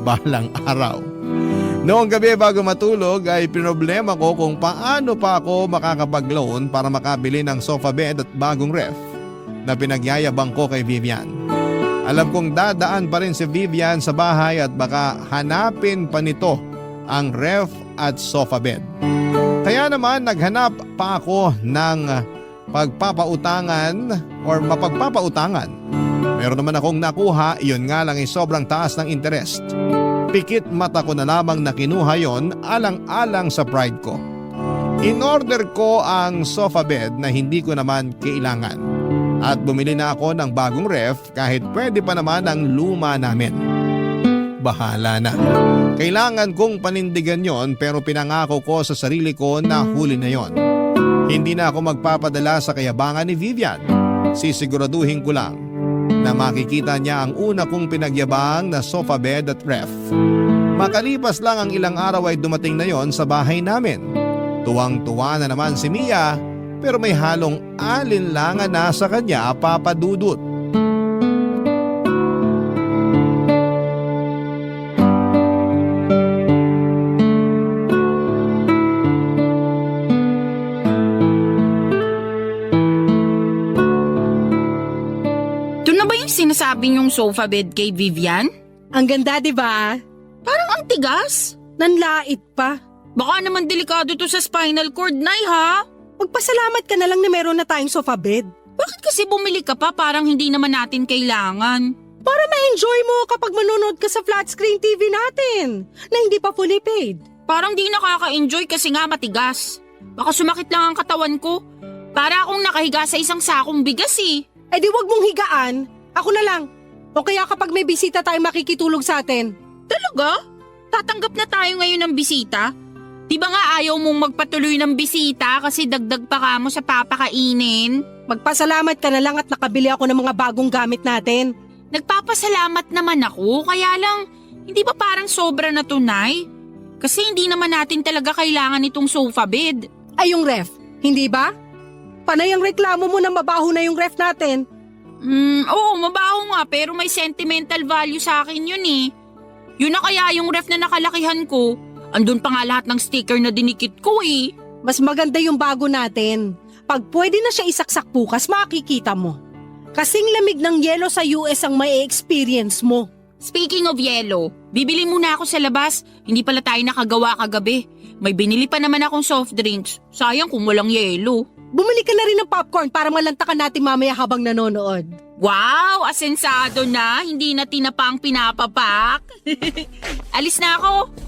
balang araw. Noong gabi bago matulog ay pinoblema ko kung paano pa ako makakapag-loan para makabili ng sofa bed at bagong ref na pinagyayabang ko kay Vivian. Alam kong dadaan pa rin si Vivian sa bahay at baka hanapin pa nito ang ref at sofa bed. Kaya naman naghanap pa ako ng pagpapautangan or mapagpapautangan. Meron naman akong nakuha, iyon nga lang ay sobrang taas ng interest. Pikit mata ko na lamang na kinuha yon alang-alang sa pride ko. In-order ko ang sofa bed na hindi ko naman kailangan. At bumili na ako ng bagong ref kahit pwede pa naman ang luma namin. Bahala na. Kailangan kong panindigan yon pero pinangako ko sa sarili ko na huli na yon. Hindi na ako magpapadala sa kayabangan ni Vivian. Sisiguraduhin ko lang na makikita niya ang una kong pinagyabang na sofa bed at ref. Makalipas lang ang ilang araw ay dumating na yon sa bahay namin. Tuwang-tuwa na naman si Mia pero may halong alinlangan na sa kanya, Papa Dudut. Ito na ba yung sinasabi niyong sofa bed kay Vivian? Ang ganda, di ba? Parang ang tigas. Nanlait pa. Baka naman delikado to sa spinal cord, Nay, ha? Magpasalamat ka na lang na meron na tayong sofa bed. Bakit kasi bumili ka pa parang hindi naman natin kailangan? Para ma-enjoy mo kapag manonood ka sa flat screen TV natin na hindi pa fully paid. Parang di nakaka-enjoy kasi nga matigas. Baka sumakit lang ang katawan ko. Para akong nakahiga sa isang sakong bigas eh. Eh di wag mong higaan. Ako na lang. O kaya kapag may bisita tayong makikitulog sa atin. Talaga? Tatanggap na tayo ngayon ng bisita? Di ba nga ayaw mong magpatuloy ng bisita kasi dagdag pa ka mo sa papakainin? Magpasalamat ka na lang at nakabili ako ng mga bagong gamit natin. Nagpapasalamat naman ako, kaya lang hindi ba parang sobra na tunay? Kasi hindi naman natin talaga kailangan itong sofa bed. Ay yung ref, hindi ba? Panay ang reklamo mo na mabaho na yung ref natin. Oo, mabaho nga pero may sentimental value sa akin yun eh. Yun na kaya yung ref na nakalakihan ko. Andun pa nga lahat ng sticker na dinikit ko eh. Mas maganda yung bago natin. Pag pwede na siya isaksak bukas, makikita mo. Kasing lamig ng yelo sa US ang may experience mo. Speaking of yelo, bibili muna ako sa labas. Hindi pala tayo nakagawa kagabi. May binili pa naman akong soft drinks. Sayang kung walang yelo. Bumili ka na rin ng popcorn para malantakan natin mamaya habang nanonood. Wow, asensado na. Hindi na tinapang pinapapak. Alis na ako.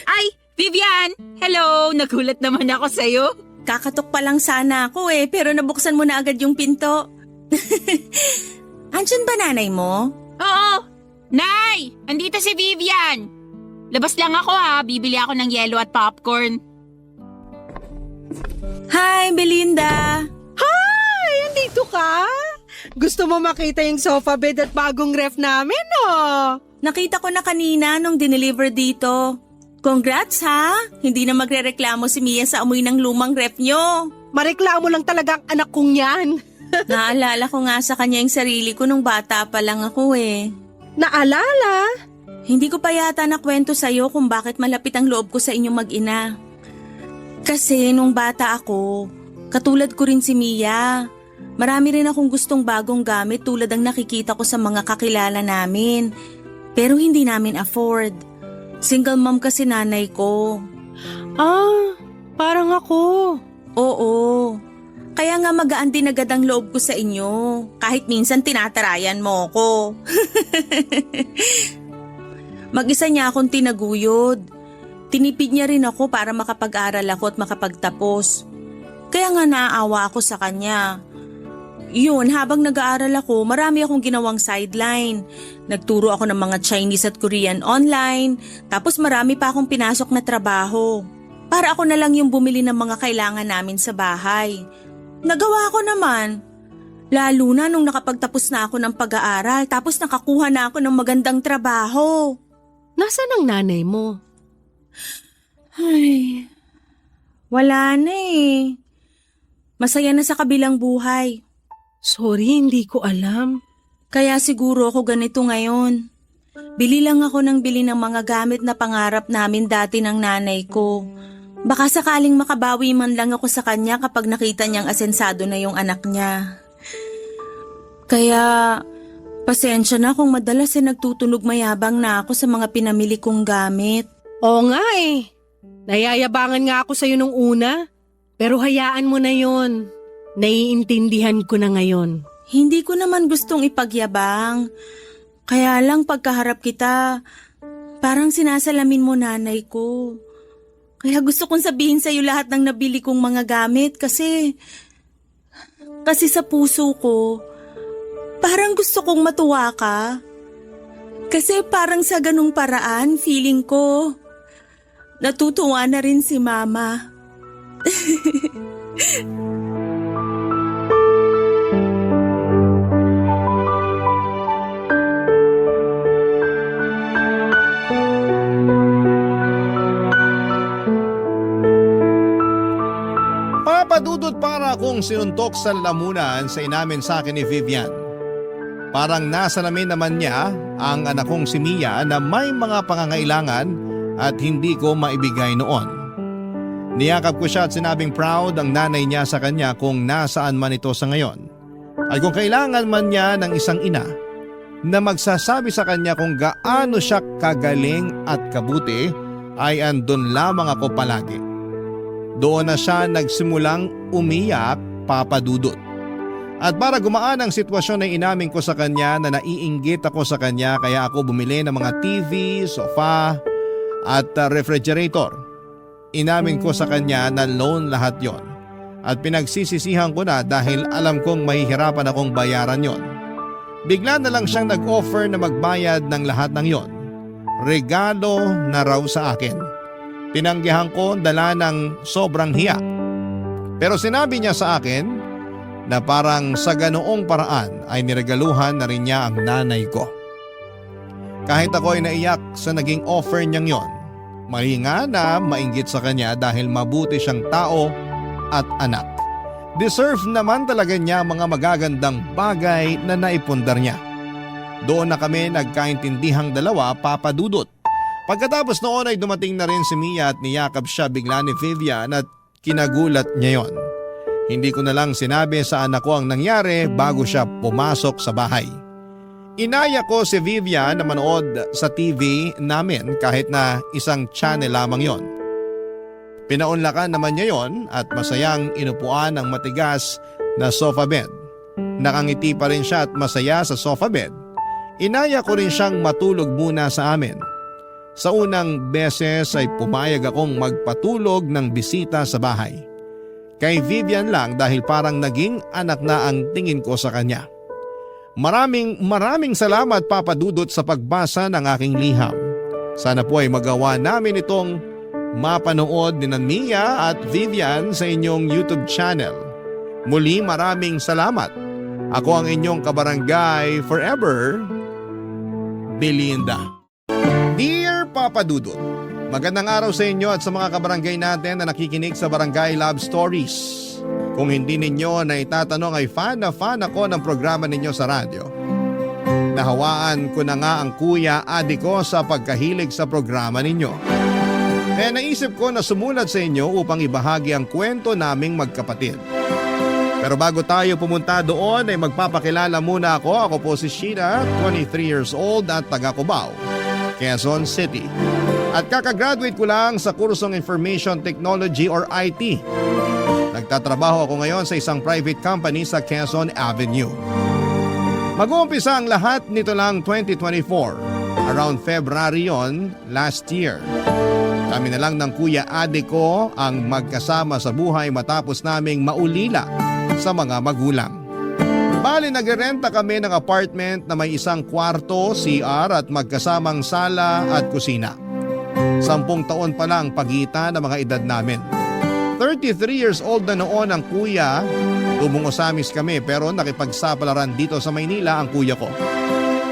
Ay, Vivian! Hello! Nagulat naman ako sa'yo. Kakatok pa lang sana ako pero nabuksan mo na agad yung pinto. Andyan ba nanay mo? Oo! Nay! Andito si Vivian! Labas lang ako ha, bibili ako ng yelo at popcorn. Hi, Belinda! Ay, andito ka? Gusto mo makita yung sofa bed at bagong ref namin, no? Nakita ko na kanina nung dineliver dito. Congrats ha! Hindi na magrereklamo si Mia sa amoy ng lumang ref nyo. Mareklamo lang talaga ang anak kong yan. Naalala ko nga sa kanya yung sarili ko nung bata pa lang ako eh. Naalala? Hindi ko pa yata nakwento sa'yo kung bakit malapit ang loob ko sa inyong mag-ina. Kasi nung bata ako, katulad ko rin si Mia. Marami rin akong gustong bagong gamit tulad ang nakikita ko sa mga kakilala namin. Pero hindi namin afford. Single mom kasi nanay ko. Ah, parang ako. Oo. Kaya nga magaan din agad ang loob ko sa inyo. Kahit minsan tinatarayan mo ko. Mag-isa niya akong tinaguyod. Tinipid niya rin ako para makapag-aral ako at makapagtapos. Kaya nga naaawa ako sa kanya. Yun, habang nag-aaral ako, marami akong ginawang sideline. Nagturo ako ng mga Chinese at Korean online, tapos marami pa akong pinasok na trabaho. Para ako na lang yung bumili ng mga kailangan namin sa bahay. Nagawa ko naman. Lalo na nung nakapagtapos na ako ng pag-aaral, tapos nakakuha na ako ng magandang trabaho. Nasaan ang nanay mo? Ay, wala na eh. Masaya na sa kabilang buhay. Sorry, hindi ko alam. Kaya siguro ako ganito ngayon. Bili lang ako ng bili ng mga gamit na pangarap namin dati ng nanay ko. Baka sakaling makabawi man lang ako sa kanya kapag nakita niyang asensado na yung anak niya. Kaya, pasensya na kung madalas nagtutunog mayabang na ako sa mga pinamili kong gamit. Oo nga eh. Nayayabangan nga ako sa'yo nung una. Pero hayaan mo na yon. Naiintindihan ko na ngayon. Hindi ko naman gustong ipagyabang. Kaya lang pagkaharap kita, parang sinasalamin mo nanay ko. Kaya gusto kong sabihin sa'yo lahat ng nabili kong mga gamit kasi sa puso ko, parang gusto kong matuwa ka. Kasi parang sa ganung paraan, feeling ko, natutuwa na rin si Mama. Papadudot para akong sinuntok sa lalamunan sa inamin sa akin ni Vivian. Parang nasa namin naman niya ang anak kong si Mia na may mga pangangailangan at hindi ko maibigay noon. Niyakap ko siya at sinabing proud ang nanay niya sa kanya kung nasaan man ito sa ngayon. At kung kailangan man niya ng isang ina na magsasabi sa kanya kung gaano siya kagaling at kabuti ay andun lamang ako palagi. Doon na siya nagsimulang umiyak, Papa Dudut. At para gumaan ang sitwasyon ay inamin ko sa kanya na naiinggit ako sa kanya kaya ako bumili ng mga TV, sofa at refrigerator. Inamin ko sa kanya na loan lahat yon. At pinagsisisihan ko na dahil alam kong mahihirapan akong bayaran yon. Bigla na lang siyang nag-offer na magbayad ng lahat ng yon. Regalo na raw sa akin. Tinanggihan ko dala ng sobrang hiya. Pero sinabi niya sa akin na parang sa ganoong paraan ay niregaluhan na rin niya ang nanay ko. Kahit ako ay naiyak sa naging offer niyang yon, mali nga na mainggit sa kanya dahil mabuti siyang tao at anak. Deserve naman talaga niya mga magagandang bagay na naipundar niya. Doon na kami nagkaintindihang dalawa, Papa Dudut. Pagkatapos noon ay dumating na rin si Mia at niyakap siya bigla ni Vivian at kinagulat niya yon. Hindi ko na lang sinabi sa anak ko ang nangyari bago siya pumasok sa bahay. Inaya ko si Vivian na manood sa TV namin kahit na isang channel lamang yon. Pinaunlakan naman niya yon at masayang inupuan ang matigas na sofa bed. Nakangiti pa rin siya at masaya sa sofa bed. Inaya ko rin siyang matulog muna sa amin. Sa unang beses ay pumayag akong magpatulog ng bisita sa bahay. Kay Vivian lang dahil parang naging anak na ang tingin ko sa kanya. Maraming salamat, Papa Dudut, sa pagbasa ng aking liham. Sana po ay magawa namin itong mapanood ni Mia at Vivian sa inyong YouTube channel. Muli maraming salamat. Ako ang inyong kabarangay forever, Belinda. Dear Papa Dudut, magandang araw sa inyo at sa mga kabarangay natin na nakikinig sa Barangay Love Stories. Kung hindi ninyo na itatanong ay fan na fan ako ng programa ninyo sa radyo. Nahawaan ko na nga ang kuya adi ko sa pagkahilig sa programa ninyo. Kaya naisip ko na sumulat sa inyo upang ibahagi ang kwento naming magkapatid. Pero bago tayo pumunta doon ay magpapakilala muna ako. Ako po si Sheena, 23 years old at taga Cubao, Quezon City. At kakagraduate ko lang sa kursong Information Technology or IT. Nagtatrabaho ako ngayon sa isang private company sa Quezon Avenue. Mag-uumpisa ang lahat nito lang 2024. Around February yon last year. Kami na lang ng kuya ade ko ang magkasama sa buhay matapos naming maulila sa mga magulang. Bali nagre-renta kami ng apartment na may isang kwarto, CR at magkasamang sala at kusina. 10 taon pa lang pagitan ng mga edad namin. 33 years old na noon ang kuya. Umungosamis kami pero nakipagsapalaran dito sa Maynila ang kuya ko.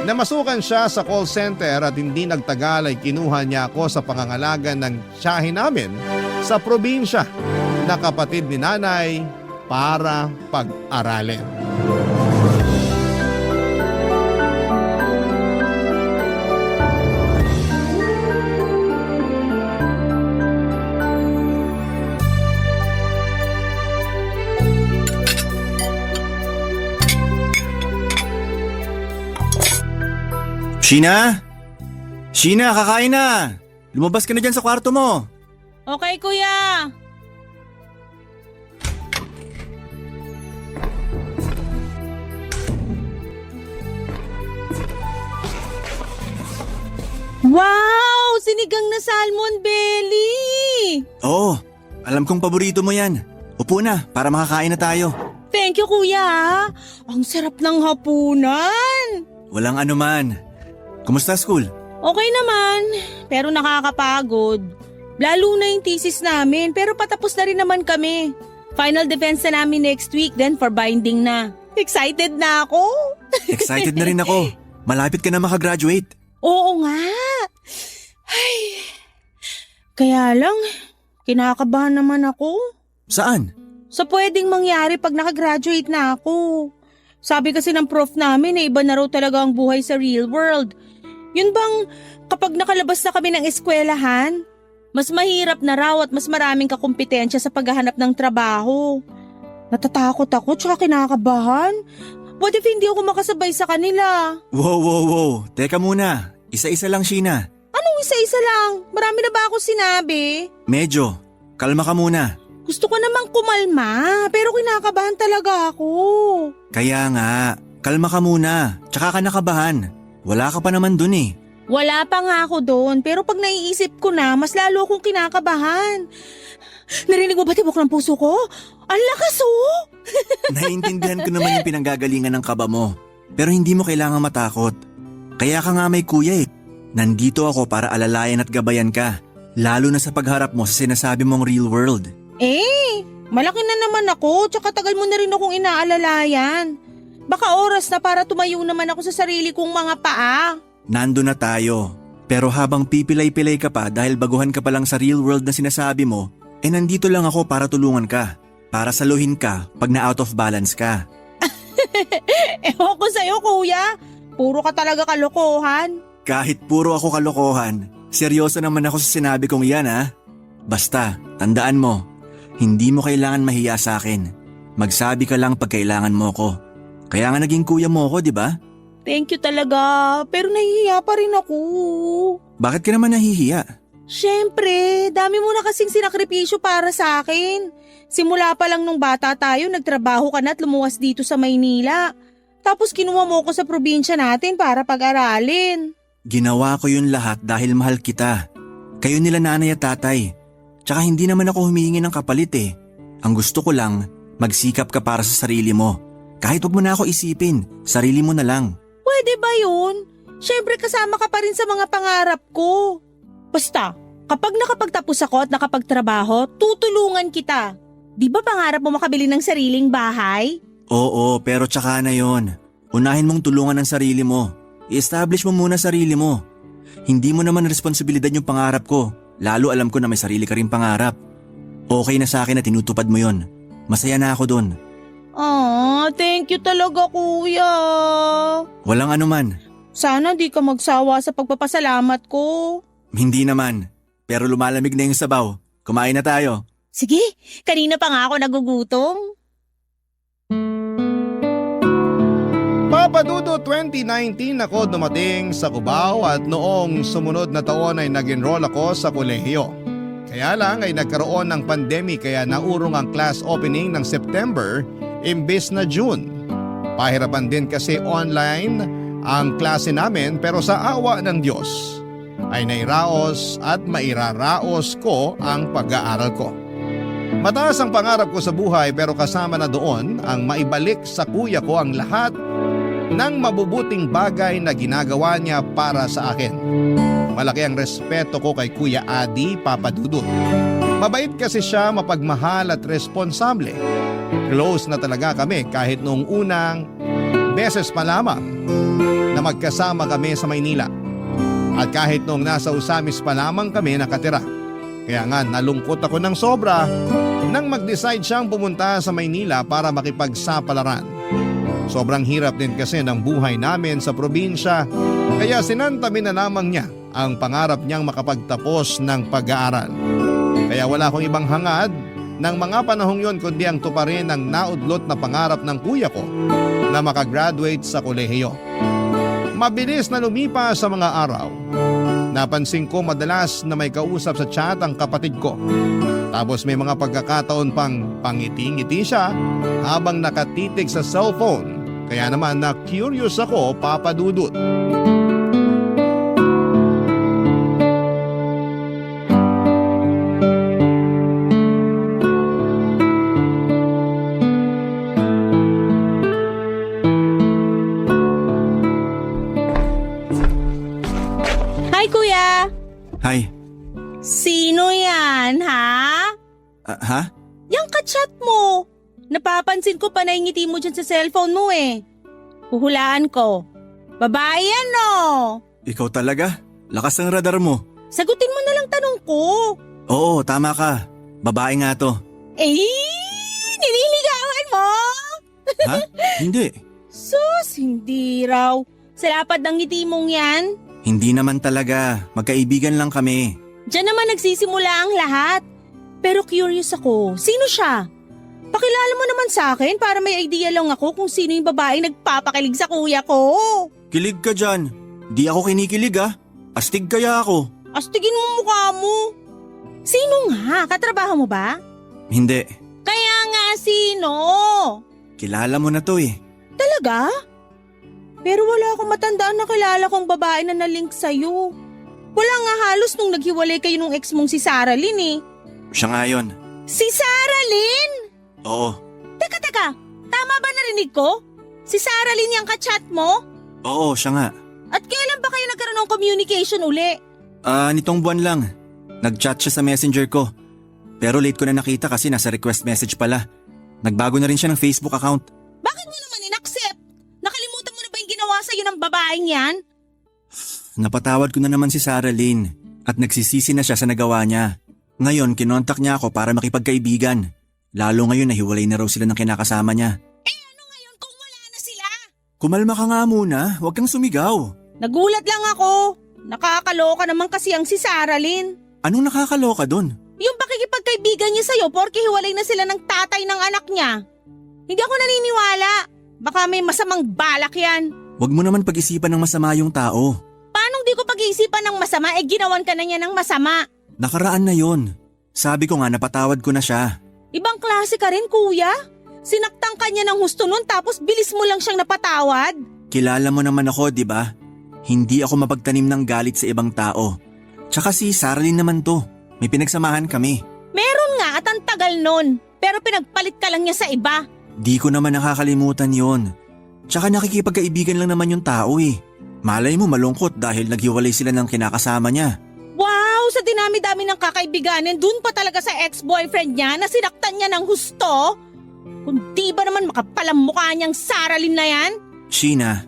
Namasukan siya sa call center at hindi nagtagal ay kinuha niya ako sa pangangalaga ng tiyahin namin sa probinsya na kapatid ni nanay para pag-aralin. Sheena? Sheena, kakain na! Lumabas ka na dyan sa kwarto mo. Okay, kuya. Wow! Sinigang na salmon belly! Oo, alam kong paborito mo yan. Upo na para makakain na tayo. Thank you, kuya. Ang sarap ng hapunan. Walang anuman. Kumusta school? Okay naman, pero nakakapagod. Lalo na yung thesis namin, pero patapos na rin naman kami. Final defense na namin next week, then for binding na. Excited na ako. Excited na rin ako. Malapit ka na makagraduate. Oo nga. Ay. Kaya lang, kinakabahan naman ako. Saan? Sa pwedeng mangyari pag nakagraduate na ako. Sabi kasi ng prof namin na iba na raw talaga ang buhay sa real world. Yun bang kapag nakalabas na kami ng eskwelahan, mas mahirap na raw at mas maraming kakumpetensya sa paghahanap ng trabaho. Natatakot ako tsaka kinakabahan. What if hindi ako makasabay sa kanila? Wow. Teka muna. Isa-isa lang, Sheena. Anong isa-isa lang? Marami na ba ako sinabi? Medyo. Kalma ka muna. Gusto ko namang kumalma, pero kinakabahan talaga ako. Kaya nga, kalma ka muna. Tsaka ka nakabahan. Wala ka pa naman dun eh. Wala pa nga ako doon, pero pag naiisip ko na, mas lalo akong kinakabahan. Narinig mo ba tibok ng puso ko? Ang lakas oh! Naiintindihan ko naman yung pinanggagalingan ng kaba mo. Pero hindi mo kailangang matakot. Kaya ka nga may kuya eh. Nandito ako para alalayan at gabayan ka. Lalo na sa pagharap mo sa sinasabi mong real world. Malaki na naman ako, tsaka tagal mo na rin akong inaalalayan. Baka oras na para tumayo naman ako sa sarili kong mga paa. Nando na tayo. Pero habang pipilay-pilay ka pa dahil baguhan ka pa lang sa real world na sinasabi mo, nandito lang ako para tulungan ka. Para saluhin ka pag na-out of balance ka. Ewan ko sa'yo, kuya. Puro ka talaga kalokohan. Kahit puro ako kalokohan, seryoso naman ako sa sinabi kong yan ha. Basta, tandaan mo, hindi mo kailangan mahiya sa akin. Magsabi ka lang pag kailangan mo ko. Kaya nga naging kuya mo ko, di ba? Thank you talaga, pero nahihiya pa rin ako. Bakit ka naman nahihiya? Siyempre, dami mo na kasing sinakripisyo para sa akin. Simula pa lang nung bata tayo, nagtrabaho ka na at lumuwas dito sa Maynila. Tapos kinuha mo ko sa probinsya natin para pag-aralin. Ginawa ko yun lahat dahil mahal kita. Kayo nila nanay at tatay. Tsaka hindi naman ako humihingi ng kapalit eh. Ang gusto ko lang, magsikap ka para sa sarili mo. Kahit wag mo na ako isipin, sarili mo na lang. Pwede ba yun? Siyempre kasama ka pa rin sa mga pangarap ko. Basta, Kapag nakapagtapos ako at nakapagtrabaho, tutulungan kita. Di ba pangarap mo makabili ng sariling bahay? Oo, pero tsaka na yon. Unahin mong tulungan ang sarili mo. I-establish mo muna sarili mo. Hindi mo naman responsibilidad yung pangarap ko. Lalo alam ko na may sarili ka rin pangarap. Okay na sa akin na tinutupad mo yon. Masaya na ako dun. Thank you talaga kuya. Walang anuman. Sana di ka magsawa sa pagpapasalamat ko. Hindi naman. Pero lumalamig na yung sabaw. Kumain na tayo. Sige, kanina pa nga ako nagugutom. Papa Dudut, 2019 ako dumating sa Cubao at noong sumunod na taon ay nag-enroll ako sa kolehiyo. Kaya lang ay nagkaroon ng pandemic kaya naurong ang class opening ng September imbes na June. Pahirapan din kasi online ang klase namin pero sa awa ng Diyos ay nairaos at mairaraos ko ang pag-aaral ko. Mataas ang pangarap ko sa buhay pero kasama na doon ang maibalik sa kuya ko ang lahat ng mabubuting bagay na ginagawa niya para sa akin. Malaki ang respeto ko kay Kuya Adi, Papa Dudut. Mabait kasi siya, mapagmahal at responsable. Close na talaga kami kahit noong unang beses pa lamang na magkasama kami sa Maynila. At kahit noong nasa Usamis pa lamang kami nakatira. Kaya nga nalungkot ako ng sobra nang mag-decide siyang pumunta sa Maynila para makipagsapalaran. Sobrang hirap din kasi ng buhay namin sa probinsya kaya sinantabi na lamang niya ang pangarap niyang makapagtapos ng pag-aaral. Kaya wala akong ibang hangad ng mga panahong yon kundi ang tuparin ang naudlot na pangarap ng kuya ko na makagraduate sa kolehiyo. Mabilis na lumipas sa mga araw. Napansin ko madalas na may kausap sa chat ang kapatid ko. Tapos may mga pagkakataon pang pangiti-ngiti siya habang nakatitig sa cellphone. Kaya naman na curious ako, Papa Dudut. Hi kuya! Hi. Sino yan, ha? Ha? Yang ka-chat mo. Napapansin ko pa na ngiti mo dyan sa cellphone mo eh. Huhulaan ko. Babae yan no? Ikaw talaga? Lakas ng radar mo. Sagutin mo na lang tanong ko. Oo, tama ka. Babae nga to. Nililigawan mo? Ha? Hindi. Sus, hindi raw. Sa lapad ng ngiti mong yan. Hindi naman talaga. Magkaibigan lang kami. Diyan naman nagsisimula ang lahat. Pero curious ako, sino siya? Pakilala mo naman sa akin para may idea lang ako kung sino yung babaeng nagpapakilig sa kuya ko. Kilig ka dyan. Di ako kinikilig ah. Astig kaya ako. Astigin mo mukha mo. Sino nga? Katrabaho mo ba? Hindi. Kaya nga sino? Kilala mo na to eh. Talaga? Pero wala akong matandaan na kilala kong babae na nalink sa'yo. Wala nga halos nung naghiwalay kayo nung ex mong si Sarah Lynn eh. Siya nga yun. Si Sarah Lynn? Oo. Teka. Tama ba narinig ko? Si Sarah Lynn yung ka-chat mo? Oo, siya nga. At kailan ba kayo nagkaroon ng communication uli? Nitong buwan lang. Nag-chat siya sa messenger ko. Pero late ko na nakita kasi nasa request message pala. Nagbago na rin siya ng Facebook account. Bakit mo naman in-accept? Nakalimutan mo na ba yung ginawa sa'yo ng babaeng yan? Napatawad ko na naman si Sarah Lynn at nagsisisi na siya sa nagawa niya. Ngayon, kinontak niya ako para makipagkaibigan. Lalo ngayon nahiwalay na raw sila ng kinakasama niya. Ano ngayon kung wala na sila? Kumalma ka nga muna, huwag kang sumigaw. Nagulat lang ako. Nakakaloka naman kasi ang si Sarah Lynn. Anong nakakaloka dun? Yung pakikipagkaibigan niya sa'yo porke hiwalay na sila ng tatay ng anak niya. Hindi ako naniniwala. Baka may masamang balak yan. Huwag mo naman pag-isipan ng masama yung tao. Paano di ko pag-iisipan ng masama ginawan ka na niya ng masama? Nakaraan na yon. Sabi ko nga napatawad ko na siya. Ibang klase ka rin kuya. Sinaktan ka niya ng husto nun tapos bilis mo lang siyang napatawad. Kilala mo naman ako, di ba? Hindi ako mapagtanim ng galit sa ibang tao. Tsaka si Sarah Lynn naman to. May pinagsamahan kami. Meron nga at ang tagal nun. Pero pinagpalit ka lang niya sa iba. Di ko naman nakakalimutan yon. Tsaka nakikipagkaibigan lang naman yung tao eh. Malay mo malungkot dahil naghiwalay sila ng kinakasama niya. Wow! sa dinami-dami ng kakaibiganin, dun pa talaga sa ex-boyfriend niya na sinaktan niya ng husto? Kung di ba naman makapalang mukha niyang Saralyn na yan? Sheena,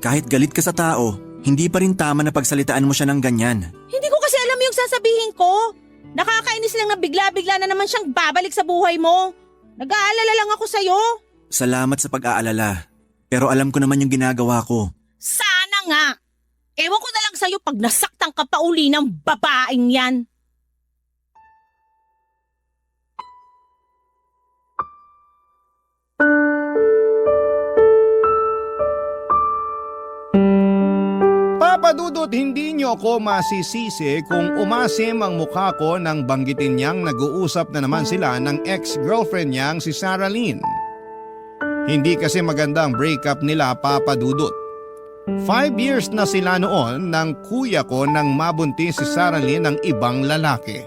kahit galit ka sa tao, hindi pa rin tama na pagsalitaan mo siya ng ganyan. Hindi ko kasi alam yung sasabihin ko. Nakakainis lang na bigla-bigla na naman siyang babalik sa buhay mo. Nag-aalala lang ako sa'yo. Salamat sa pag-aalala. Pero alam ko naman yung ginagawa ko. Sana nga. Ewan ko na lang sa'yo pag nasaktan ka pa uli ng babaeng yan. Papa Dudut, hindi niyo ako masisisi kung umasim ang mukha ko nang banggitin niyang nag-uusap na naman sila ng ex-girlfriend niyang si Saralyn. Hindi kasi maganda ang breakup nila, Papa Dudut. 5 years na sila noon nang kuya ko nang mabuntis si Saralyn ng ibang lalaki.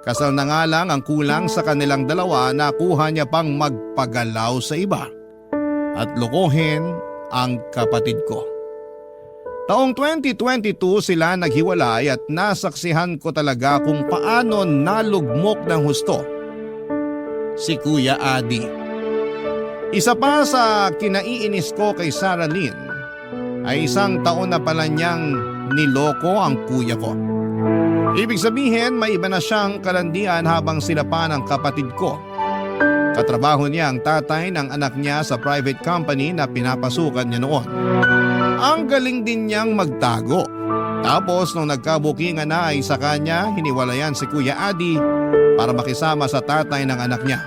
Kasal na nga lang ang kulang sa kanilang dalawa na kuha niya pang magpagalaw sa iba at lokohin ang kapatid ko. Taong 2022 sila naghiwalay at nasaksihan ko talaga kung paano nalugmok ng husto si Kuya Adi. Isa pa sa kinaiinis ko kay Saralyn ay 1 taon na pala niyang niloko ang kuya ko. Ibig sabihin may iba na siyang kalandian habang sila pa ng kapatid ko. Katrabaho niya ang tatay ng anak niya sa private company na pinapasukan niya noon. Ang galing din niyang magtago. Tapos nung nagkabukingan na ay sa kanya hiniwalayan si Kuya Adi para makisama sa tatay ng anak niya.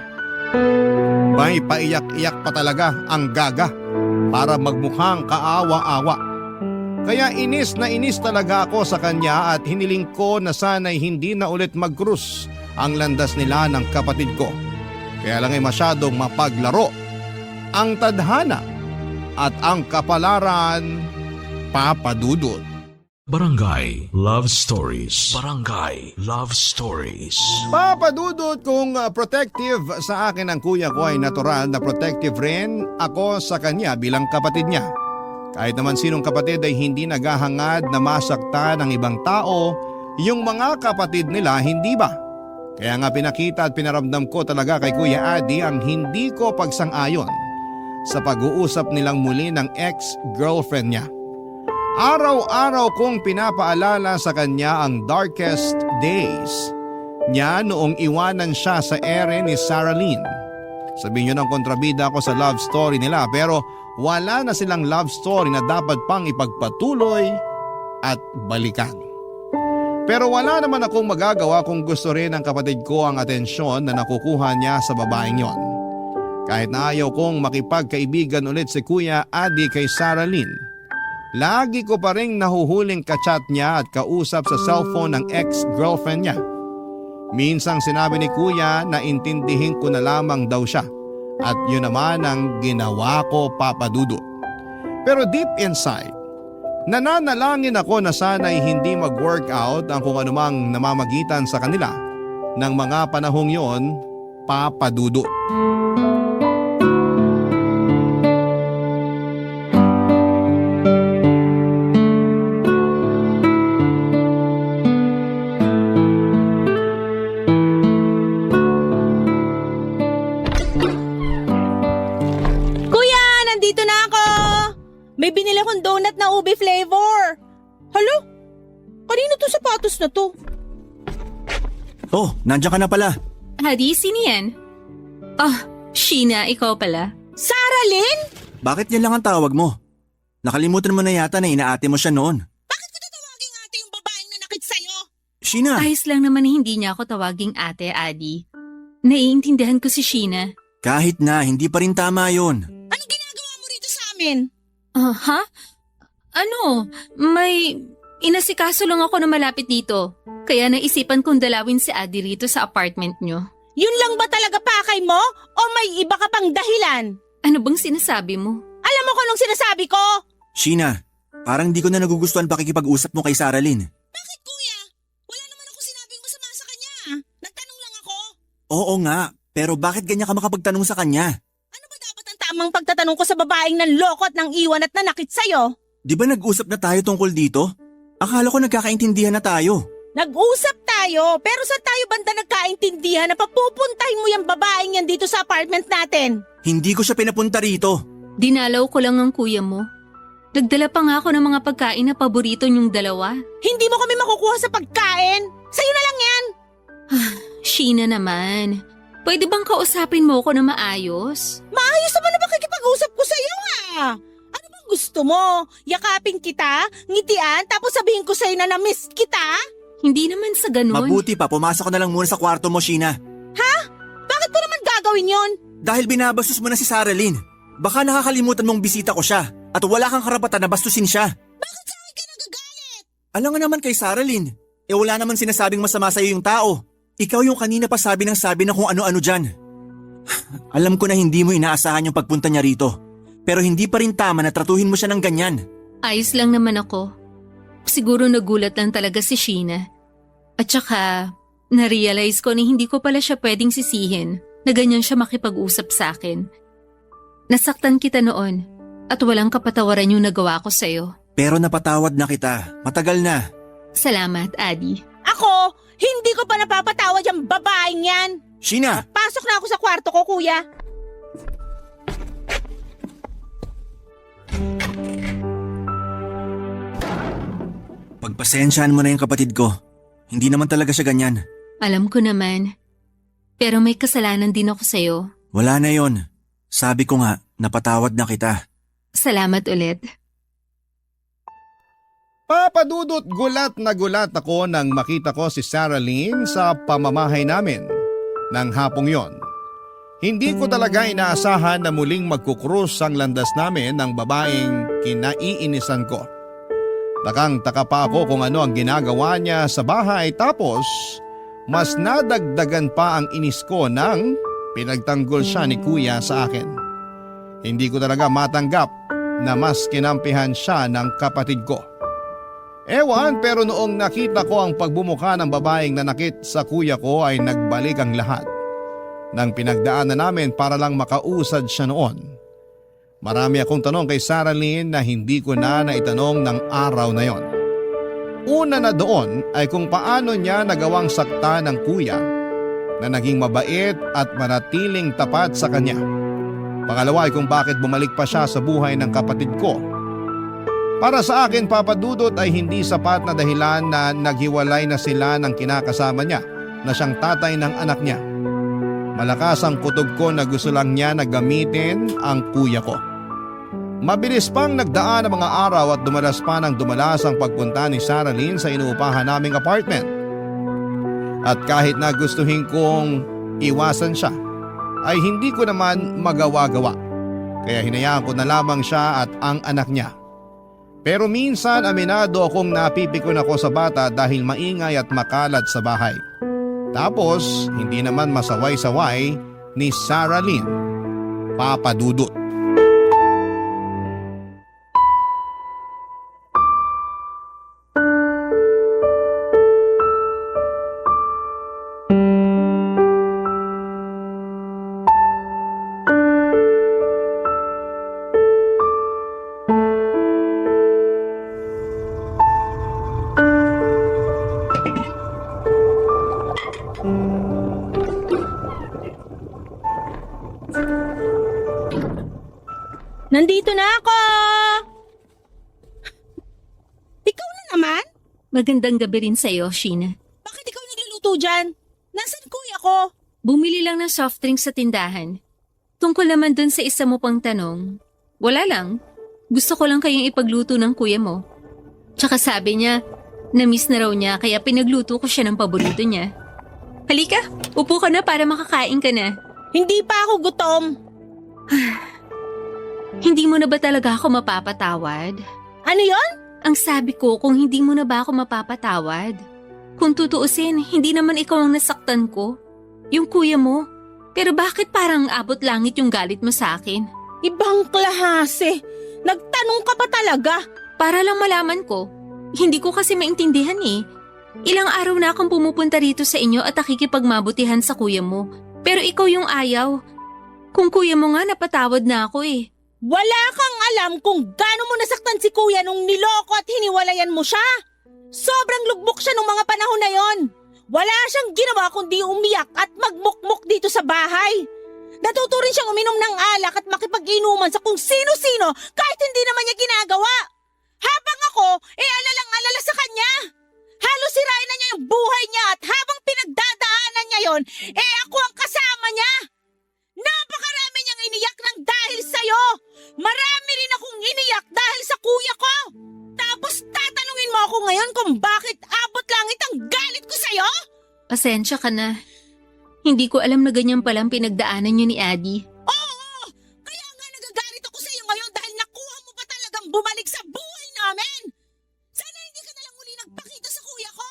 May paiyak-iyak pa talaga ang gaga para magmukhang kaawa-awa. Kaya inis na inis talaga ako sa kanya at hiniling ko na sana'y hindi na ulit mag-cruise ang landas nila ng kapatid ko. Kaya lang ay masyadong mapaglaro ang tadhana at ang kapalaran, Papa Dudut. Barangay Love Stories. Barangay Love Stories. Papa Dudut, kung protective sa akin ang kuya ko ay natural na protective rin ako sa kanya bilang kapatid niya. Kahit naman sinong kapatid ay hindi naghahangad na masakta ng ibang tao, yung mga kapatid nila hindi ba? Kaya nga pinakita at pinaramdam ko talaga kay Kuya Adi ang hindi ko pagsang-ayon sa pag-uusap nilang muli ng ex-girlfriend niya. Araw-araw kong pinapaalala sa kanya ang darkest days niya noong iwanan siya sa ere ni Saralyn. Sabihin niyo ng kontrabida ako sa love story nila pero wala na silang love story na dapat pang ipagpatuloy at balikan. Pero wala naman akong magagawa kung gusto rin ng kapatid ko ang atensyon na nakukuha niya sa babaeng yon. Kahit na ayaw kong makipagkaibigan ulit si Kuya Adi kay Saralyn, lagi ko pa rin nahuhuling kachat niya at kausap sa cellphone ng ex-girlfriend niya. Minsang sinabi ni Kuya na intindihin ko na lamang daw siya at yun naman ang ginawa ko, Papa Dudut. Pero deep inside, nananalangin ako na sana'y hindi mag-workout ang kung anumang namamagitan sa kanila ng mga panahong yon, Papa Dudut. May binili akong donut na ube flavor. Halo? Kanino to sapatos na to? Oh, nandiyan ka na pala. Hadi, sino yan? Sheena, ikaw pala. Saralyn? Bakit yan lang ang tawag mo? Nakalimutan mo na yata na inaate mo siya noon. Bakit ko tatawaging ate yung babaeng nanakit sa'yo? Sheena! Ayos lang naman na hindi niya ako tawaging ate, Adi. Naiintindihan ko si Sheena. Kahit na, hindi pa rin tama yun. Anong ginagawa mo rito sa amin? Ha? Ano? May inasikaso lang ako na malapit dito. Kaya naisipan kong dalawin si Adi rito sa apartment nyo. Yun lang ba talaga pakay mo? O may iba ka pang dahilan? Ano bang sinasabi mo? Alam mo kung anong sinasabi ko? Sheena, parang di ko na nagugustuhan pakikipag-usap mo kay Saralyn. Bakit kuya? Wala naman ako sinabing masama sa kanya. Nagtanong lang ako. Oo nga, pero bakit ganyan ka makapagtanong sa kanya? Ano ba dapat ang tamang pagtatanong ko sa babaeng nanloko at nang iwan at nanakit sa'yo? Di ba nag-usap na tayo tungkol dito? Akala ko nagkakaintindihan na tayo. Nag-usap tayo, pero saan tayo banda nagkaintindihan na papupuntahin mo yung babaeng yan dito sa apartment natin? Hindi ko siya pinapunta rito. Dinalaw ko lang ang kuya mo. Nagdala pa nga ako ng mga pagkain na paborito niyong dalawa. Hindi mo kami makukuha sa pagkain. Sa'yo na lang yan. Sheena naman. Pwede bang kausapin mo ako na maayos? Maayos naman na makikipag-usap ko sa'yo Ano bang gusto mo? Yakapin kita, ngitian, tapos sabihin ko sa'yo na na-miss kita? Hindi naman sa ganun. Mabuti pa, pumasok ka na lang muna sa kwarto mo, Sheena. Bakit mo naman gagawin yon? Dahil binabastos mo na si Saralyn. Baka nakakalimutan mong bisita ko siya at wala kang karapatan na bastusin siya. Bakit sa akin ka nagagalit? Alam nga naman kay Saralyn, wala naman sinasabing masama sa'yo yung tao. Ikaw yung kanina pa sabi ng kung ano-ano dyan. Alam ko na hindi mo inaasahan yung pagpunta niya rito. Pero hindi pa rin tama na tratuhin mo siya ng ganyan. Ayos lang naman ako. Siguro nagulat lang talaga si Sheena. At saka, na-realize ko na hindi ko pala siya pwedeng sisihin na ganyan siya makipag-usap sa akin. Nasaktan kita noon at walang kapatawaran yung nagawa ko sa'yo. Pero napatawad na kita. Matagal na. Salamat, Adi. Ako, hindi ko pa napapatawad yung babaeng yan. Sheena! Pasok na ako sa kwarto ko, kuya. Pagpasensyahan mo na yung kapatid ko. Hindi naman talaga siya ganyan. Alam ko naman. Pero may kasalanan din ako sa'yo. Wala na yon. Sabi ko nga, napatawad na kita. Salamat ulit. Papa Dudut, gulat na gulat ako nang makita ko si Saralyn sa pamamahay namin ng hapong yon. Hindi ko talaga inaasahan na muling magkukrus ang landas namin ng babaeng kinaiinisan ko. Takang-taka pa ako kung ano ang ginagawa niya sa bahay, tapos mas nadagdagan pa ang inis ko nang pinagtanggol siya ni kuya sa akin. Hindi ko talaga matanggap na mas kinampihan siya ng kapatid ko. Ewan, pero noong nakita ko ang pagbumuka ng babaeng nanakit sa kuya ko ay nagbalik ang lahat ng pinagdaanan namin para lang makausad siya noon. Marami akong tanong kay Saralyn na hindi ko na naitanong ng araw na yon. Una na doon ay kung paano niya nagawang sakta ng kuya na naging mabait at manatiling tapat sa kanya. Pangalawa ay kung bakit bumalik pa siya sa buhay ng kapatid ko. Para sa akin, Papa Dudut, ay hindi sapat na dahilan na naghiwalay na sila ng kinakasama niya na siyang tatay ng anak niya. Malakas ang kutob ko na gusto lang niya na gamitin ang kuya ko. Mabilis pang nagdaan ang mga araw at dumalas pa ng dumalas ang pagpunta ni Saralyn sa inuupahan naming apartment. At kahit na gustuhin kong iwasan siya, ay hindi ko naman magawa-gawa. Kaya hinayaan ko na lamang siya at ang anak niya. Pero minsan aminado akong napipikon ako sa bata dahil maingay at makalat sa bahay. Tapos hindi naman masaway-saway ni Saralyn, Papa Dudut. Nandito na ako! Ikaw na naman? Magandang gabi rin sa'yo, Sheena. Bakit ikaw nagluluto dyan? Nasaan kuya ko? Bumili lang ng soft drinks sa tindahan. Tungkol naman dun sa isa mo pang tanong, wala lang. Gusto ko lang kayong ipagluto ng kuya mo. Tsaka sabi niya, na-miss na raw niya kaya pinagluto ko siya ng paborito niya. Halika, upo ka na para makakain ka na. Hindi pa ako gutom. Hindi mo na ba talaga ako mapapatawad? Ano yon? Ang sabi ko, kung hindi mo na ba ako mapapatawad? Kung tutuusin, hindi naman ikaw ang nasaktan ko. Yung kuya mo. Pero bakit parang abot langit yung galit mo sa akin? Ibang klase. Nagtanong ka pa talaga. Para lang malaman ko. Hindi ko kasi maintindihan eh. Ilang araw na akong pumupunta rito sa inyo at nakikipagmabutihan sa kuya mo. Pero ikaw yung ayaw. Kung kuya mo nga, napatawad na ako eh. Wala kang alam kung gaano mo nasaktan si kuya nung niloko at hiniwalayan mo siya. Sobrang lugbok siya nung mga panahon na yon. Wala siyang ginawa kundi umiyak at magmukmuk dito sa bahay. Natuto rin siyang uminom ng alak at makipag-inuman sa kung sino-sino kahit hindi naman niya ginagawa. Habang ako, alalang-alala sa kanya. Halos sirain na niya yung buhay niya at habang pinagdadaanan niya yon, ako ang kasama niya. Napakarami niyang iniyak ng dahil sa'yo. Marami rin akong iniyak dahil sa kuya ko. Tapos tatanungin mo ako ngayon kung bakit abot langit ang galit ko sa'yo? Pasensya ka na. Hindi ko alam na ganyan palang pinagdaanan niyo ni Adi. Oo! Kaya nga nagagalit ako sa'yo ngayon dahil nakuha mo pa talagang bumalik sa buhay namin! Sana hindi ka nalang uli nagpakita sa kuya ko!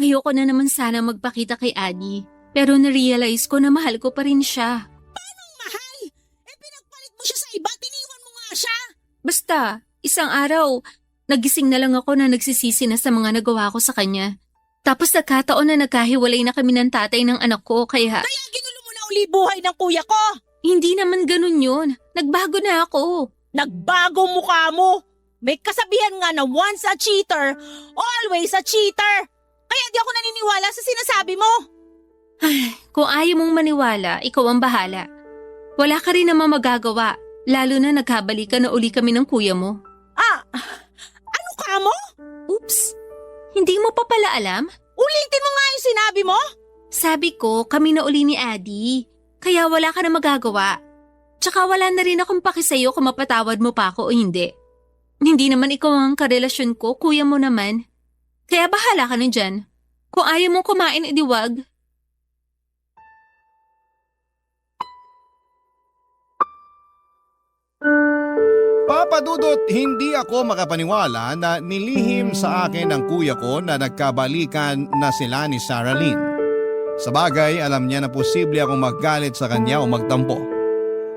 Ayoko na naman sana magpakita kay Adi. Pero na-realize ko na mahal ko pa rin siya. Mahal! Pinagpalit mo siya sa iba, tiniwan mo nga siya! Basta, isang araw, nagising na lang ako na nagsisisi na sa mga nagawa ko sa kanya. Tapos nagkataon na nagkahiwalay na kami ng tatay ng anak ko kaya... Kaya ginulo mo na uli buhay ng kuya ko! Hindi naman ganun yun. Nagbago na ako. Nagbago mukha mo! May kasabihan nga na once a cheater, always a cheater! Kaya di ako naniniwala sa sinasabi mo! Kung ayaw mong maniwala, ikaw ang bahala. Wala ka rin naman magagawa, lalo na nagkabalikan na uli kami ng kuya mo. Ano ka mo? Oops! Hindi mo pa pala alam? Ulitin mo nga yung sinabi mo! Sabi ko, kami na uli ni Adi. Kaya wala ka na magagawa. Tsaka wala na rin akong paki sa'yo kung mapatawad mo pa ako o hindi. Hindi naman ikaw ang karelasyon ko, kuya mo naman. Kaya bahala ka na dyan. Kung ayaw mong kumain, edi wag. Papa Dudut, hindi ako makapaniwala na nilihim sa akin ng kuya ko na nagkabalikan na sila ni Sarah Lynn. Sa bagay, alam niya na posible akong maggalit sa kanya o magtampo.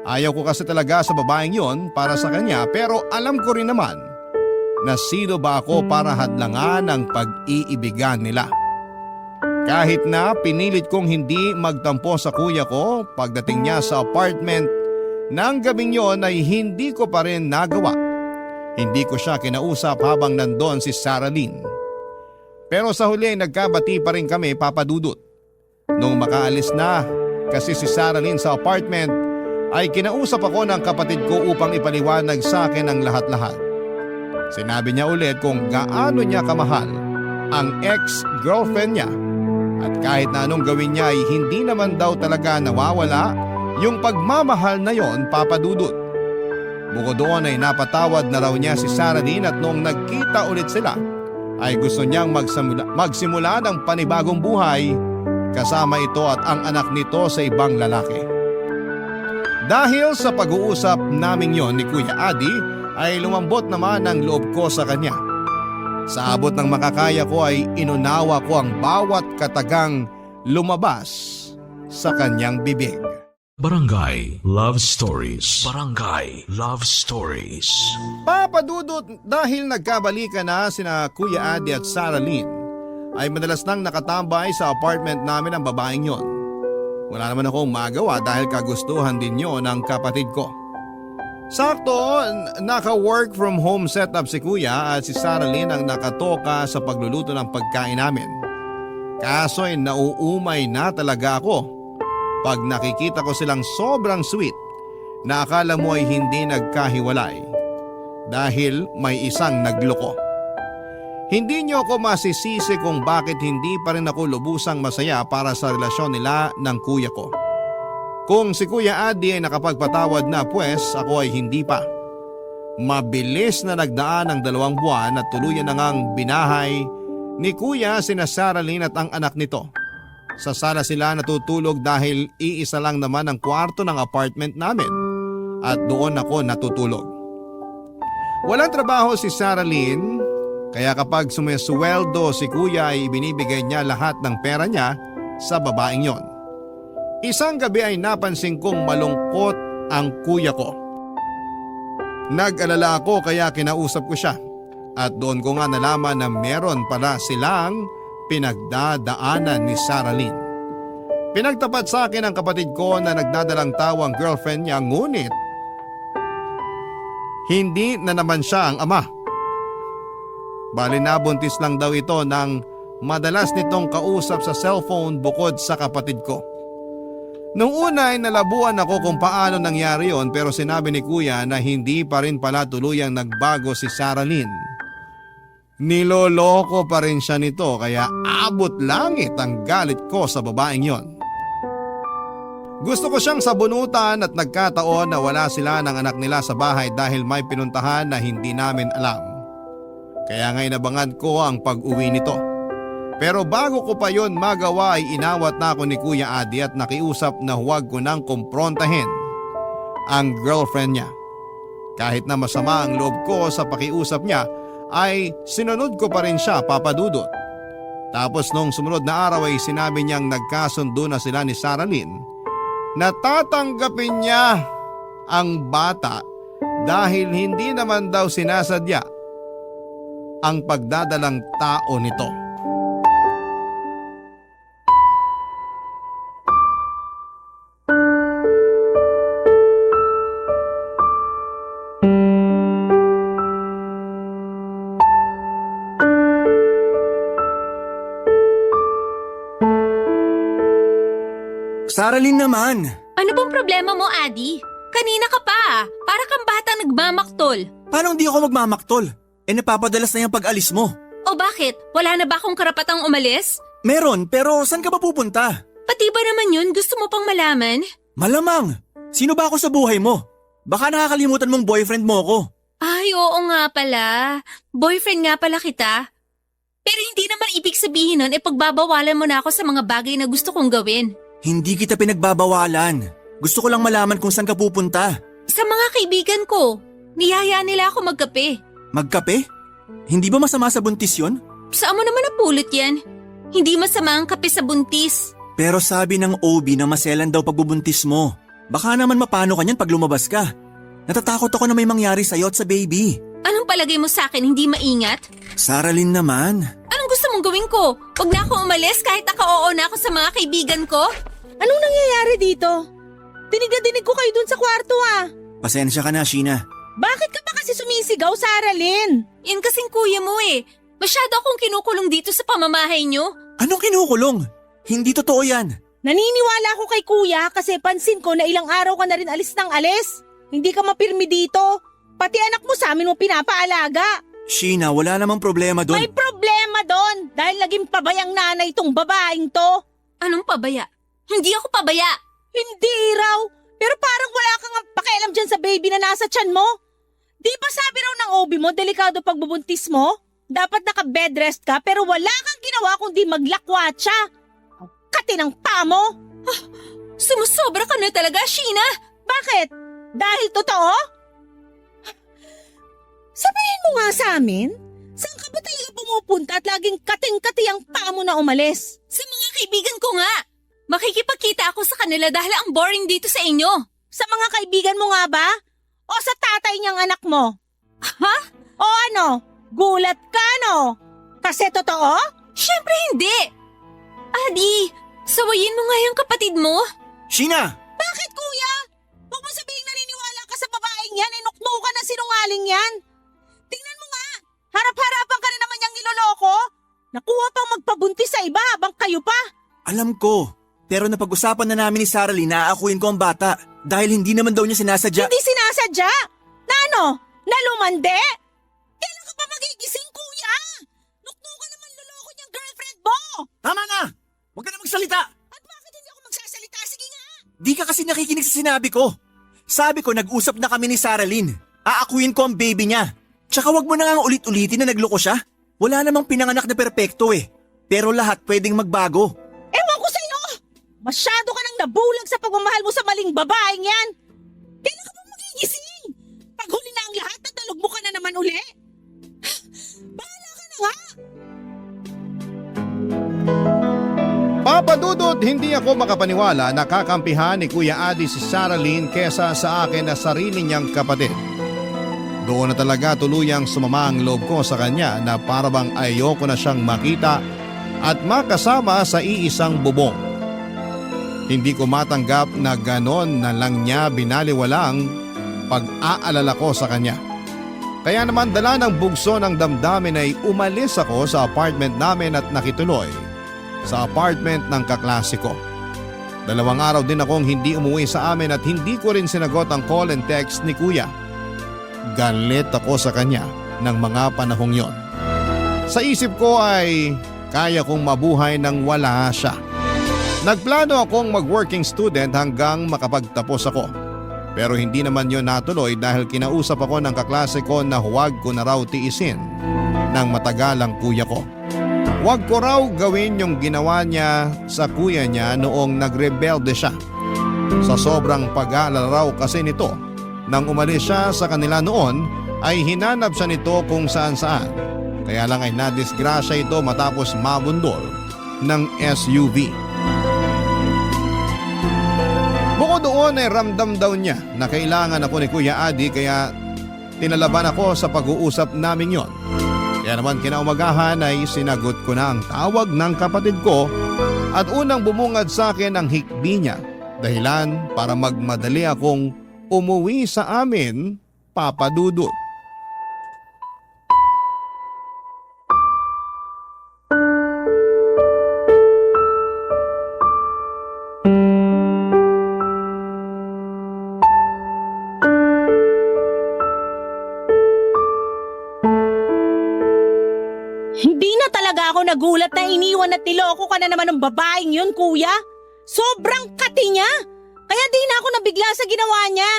Ayaw ko kasi talaga sa babaeng yon para sa kanya pero alam ko rin naman na sino ba ako para hadlangan ang pag-iibigan nila. Kahit na pinilit kong hindi magtampo sa kuya ko pagdating niya sa apartment, nang gabing yon ay hindi ko pa rin nagawa. Hindi ko siya kinausap habang nandun si Sarah Lynn. Pero sa huli nagkabati pa rin kami, Papa Dudut. Nung makaalis na kasi si Sarah Lynn sa apartment ay kinausap ako ng kapatid ko upang ipaliwanag sa akin ang lahat-lahat. Sinabi niya ulit kung gaano niya kamahal ang ex-girlfriend niya at kahit na anong gawin niya ay hindi naman daw talaga nawawala yung pagmamahal na yon, Papa Dudut. Bukod doon ay napatawad na raw niya si Sarah Lynn at noong nagkita ulit sila ay gusto niyang magsimula ng panibagong buhay kasama ito at ang anak nito sa ibang lalaki. Dahil sa pag-uusap naming yon ni Kuya Adi ay lumambot naman ang loob ko sa kanya. Sa abot ng makakaya ko ay inunawa ko ang bawat katagang lumabas sa kanyang bibig. Barangay Love Stories. Barangay Love Stories. Papa Dudut, dahil nagkabalikan na sina Kuya Adi at Sarah Lynn, ay madalas nang nakatambay sa apartment namin ang babaeng yon. Wala naman akong magawa dahil kagustuhan din yon ng kapatid ko. Sakto, naka-work from home setup si Kuya at si Sarah Lynn ang nakatoka sa pagluluto ng pagkain namin. Kaso ay nauumay na talaga ako pag nakikita ko silang sobrang sweet na akala mo ay hindi nagkahiwalay dahil may isang nagloko. Hindi niyo ako masisisi kung bakit hindi pa rin ako lubusang masaya para sa relasyon nila ng kuya ko. Kung si Kuya Adi ay nakapagpatawad na pues ako ay hindi pa. Mabilis na nagdaan ang 2 buwan at tuluyan na ngang binahay ni Kuya sina Sarah Lynn at ang anak nito. Sa sala sila natutulog dahil iisa lang naman ang kwarto ng apartment namin at doon ako natutulog. Walang trabaho si Sarah Lynn kaya kapag sumisweldo si Kuya ay ibinibigay niya lahat ng pera niya sa babaeng yon. Isang gabi ay napansin kong malungkot ang kuya ko. Nag-alala ako kaya kinausap ko siya at doon ko nga nalaman na meron pala silang pinagdadaanan ni Sarah Lynn. Pinagtapat sa akin ang kapatid ko na nagdadalang tawa ang girlfriend niya ngunit hindi na naman siya ang ama. Bali nabuntis lang daw ito ng madalas nitong kausap sa cellphone bukod sa kapatid ko. Nung una ay nalabuan ako kung paano nangyari yon, pero sinabi ni kuya na hindi pa rin pala tuluyang nagbago si Sarah Lynn. Niloloko pa rin siya nito kaya abot langit ang galit ko sa babaeng yon. Gusto ko siyang sabunutan at nagkataon na wala sila ng anak nila sa bahay dahil may pinuntahan na hindi namin alam. Kaya nga inabangan ko ang pag-uwi nito. Pero bago ko pa yon magawa ay inawat na ako ni Kuya Adi at nakiusap na huwag ko nang kumprontahin ang girlfriend niya. Kahit na masama ang loob ko sa pakiusap niya ay sinunod ko pa rin siya, Papa Dudut. Tapos nung sumunod na araw ay sinabi niyang nagkasundo na sila ni Sarah Lynn na tatanggapin niya ang bata dahil hindi naman daw sinasadya ang pagdadalang tao nito. Sarah Lynn naman! Ano bang problema mo, Adi? Kanina ka pa. Para kang bata nagmamaktol. Paano hindi ako magmamaktol? Napapadalas na yung pag-alis mo. O bakit? Wala na ba akong karapatang umalis? Meron, pero saan ka ba pupunta? Pati ba naman yun gusto mo pang malaman? Malamang! Sino ba ako sa buhay mo? Baka nakakalimutan mong boyfriend mo ko. Ay, oo nga pala. Boyfriend nga pala kita. Pero hindi naman ibig sabihin nun pagbabawalan mo na ako sa mga bagay na gusto kong gawin. Hindi kita pinagbabawalan. Gusto ko lang malaman kung saan ka pupunta. Sa mga kaibigan ko, niyaya nila ako magkape. Magkape? Hindi ba masama sa buntis yun? Saan mo naman napulot yan? Hindi masama ang kape sa buntis. Pero sabi ng OB na maselan daw pagbubuntis mo. Baka naman mapano ka niyan pag lumabas ka. Natatakot ako na may mangyari sa'yo at sa baby. Anong palagay mo sa akin, hindi maingat? Sarah Lynn naman. Anong gusto mong gawin ko? Huwag na ako umalis kahit naka-oo na ako sa mga kaibigan ko? Anong nangyayari dito? Dinig na dinig ko kayo dun sa kwarto ah. Pasensya ka na, Sheena. Bakit ka pa kasi sumisigaw, Sarah Lynn? Yan kasing kuya mo eh. Masyado akong kinukulong dito sa pamamahay nyo. Anong kinukulong? Hindi totoo yan. Naniniwala ako kay kuya kasi pansin ko na ilang araw ka na rin alis ng alis. Hindi ka mapirmi dito. Pati anak mo sa amin mo pinapaalaga. Sheena, wala namang problema doon. May problema doon dahil naging pabayang nanay itong babaeng to. Anong pabaya? Hindi ako pabaya. Hindi raw. Pero parang wala kang pakialam dyan sa baby na nasa tiyan mo. Di ba sabi raw ng OB mo, delikado pagbubuntis mo? Dapat naka-bed rest ka pero wala kang ginawa kundi maglakwatsa. Ang kati ng paa mo. Sumusobra ka na talaga, Sheena. Bakit? Dahil totoo? Sabihin mo nga sa amin, saan ka ba talaga pumupunta at laging kating-kati ang paa mo na umalis? Sa mga kaibigan ko nga. Makikipagkita ako sa kanila dahil ang boring dito sa inyo. Sa mga kaibigan mo nga ba? O sa tatay niyang anak mo? Ha? O ano? Gulat ka no? Kasi totoo? Syempre hindi. Adi, sawayin mo nga yung kapatid mo. Sheena! Bakit kuya? Huwag mo sabihing naniniwala ka sa babaeng yan, nuknukan na sinungaling yan. Tingnan mo nga, harap-harapan ka na naman niyang niloloko. Nakuha pang magpabuntis sa iba habang kayo pa. Alam ko, pero napag-usapan na namin ni Sarah Lynn na aakuin ko ang bata dahil hindi naman daw niya sinasadya. Hindi sinasadya? Na ano? Nalumande? Kailan ka pa magigising kuya? Nuknukan naman loloko niyang girlfriend mo. Tama na! Huwag ka na magsalita! At bakit hindi ako magsasalita? Sige nga. Di ka kasi nakikinig sa sinabi ko. Sabi ko nag-usap na kami ni Sarah Lynn. Aakuin ko ang baby niya. Tsaka wag mo na nga ulit-ulitin na nagloko siya. Wala namang pinanganak na perpekto eh. Pero lahat pwedeng magbago. Ewan ko sa'yo! Masyado ka nang nabulag sa pagmamahal mo sa maling babaeng yan! Kailan ka pa magigising? Pag huli na ang lahat, tatalog mo ka na naman uli? Bahala ka na nga! Papa Dudut, hindi ako makapaniwala na kakampihan ni Kuya Adi si Sarah Lynn kesa sa akin na sarili niyang kapatid. Doon na talaga tuluyang sumama ang loob ko sa kanya na parabang ayoko na siyang makita at makasama sa iisang bubong. Hindi ko matanggap na ganon na lang niya binaliwalang pag-aalala ko sa kanya. Kaya naman dala ng bugso ng damdamin ay umalis ako sa apartment namin at nakituloy sa apartment ng kaklase ko. 2 araw din akong hindi umuwi sa amin at hindi ko rin sinagot ang call and text ni kuya. Galit ako sa kanya ng mga panahong yon. Sa isip ko ay kaya kong mabuhay nang wala siya. Nagplano akong mag-working student hanggang makapagtapos ako. Pero hindi naman yon natuloy dahil kinausap ako ng kaklase ko na huwag ko na raw tiisin ng matagal ang kuya ko. Huwag ko raw gawin yung ginawa niya sa kuya niya noong nagrebelde siya. Sa sobrang pag-aalala raw kasi nito, nang umalis siya sa kanila noon ay hinanap siya nito kung saan saan. Kaya lang ay nadisgrasya ito matapos mabundol ng SUV. Bukod doon ay ramdam daw niya na kailangan ako ni Kuya Adi kaya tinalaban ako sa pag-uusap namin yon. Kaya naman kinaumagahan ay sinagot ko na ang tawag ng kapatid ko at unang bumungad sa akin ang hikbi niya, dahilan para magmadali akong umuwi sa amin, Papa Dudut. Hindi na talaga ako nagulat na iniwan at niloko ka na naman ng babaeng yun, kuya. Sobrang kati niya. Kaya di na ako nabigla sa ginawa niya.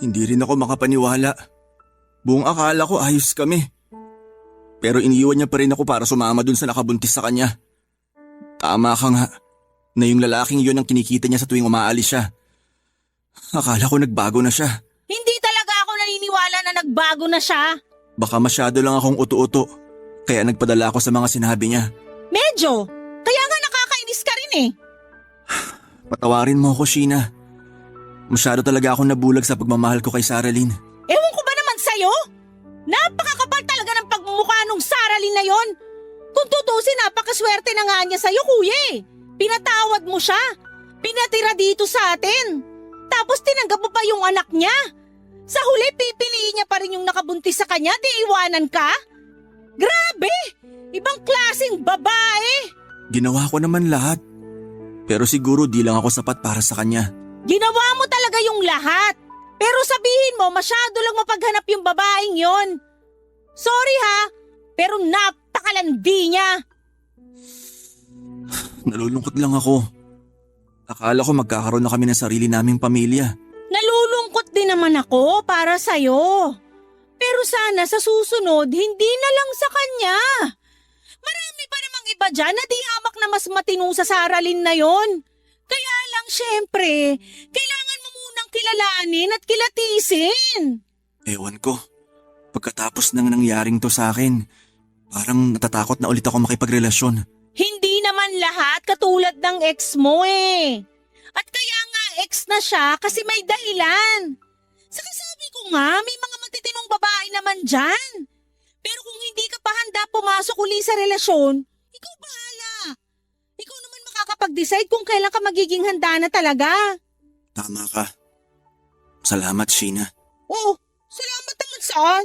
Hindi rin ako makapaniwala. Buong akala ko ayos kami. Pero iniwan niya pa rin ako para sumama dun sa nakabuntis sa kanya. Tama ka nga, na yung lalaking yun ang kinikita niya sa tuwing umaalis siya. Akala ko nagbago na siya. Hindi talaga ako naniniwala na nagbago na siya. Baka masyado lang akong uto-uto, kaya nagpadala ako sa mga sinabi niya. Medyo. Kaya nga nakakainis ka rin eh. Patawarin mo ako, Sheena. Masyado talaga akong nabulag sa pagmamahal ko kay Saralyn. Ewan ko ba naman sa'yo? Napakakapal talaga ng pagmumukha nung Saralyn na yon. Kung tutusin, napakaswerte na nga niya sa'yo, kuya eh. Pinatawad mo siya. Pinatira dito sa atin. Tapos tinanggap mo pa yung anak niya. Sa huli, pipiliin niya pa rin yung nakabuntis sa kanya, di iwanan ka? Grabe! Ibang klaseng babae! Ginawa ko naman lahat. Pero siguro di lang ako sapat para sa kanya. Ginawa mo talaga yung lahat. Pero sabihin mo, masyado lang mapaghanap yung babaeng yon. Sorry ha, pero napakalandi niya. Nalulungkot lang ako. Akala ko magkakaroon na kami ng sarili naming pamilya. Nalulungkot din naman ako para sa'yo. Pero sana sa susunod, hindi na lang sa kanya. Marami pa namang iba dyan na di hamak na mas matino sa Saralyn na yon. Kaya lang syempre, kailangan mo munang kilalanin at kilatisin. Ewan ko. Pagkatapos ng nangyaring to sa akin, parang natatakot na ulit ako makipagrelasyon. Hindi naman lahat katulad ng ex mo eh. At kaya nga ex na siya kasi may dahilan. Saka sabi ko nga, may mga matitinong babae naman dyan. Pero kung hindi ka pa handa pumasok uli sa relasyon, ikaw bahala. Ikaw naman makakapag-decide kung kailan ka magiging handa na talaga. Tama ka. Salamat, Sheena. Oh, salamat naman saan?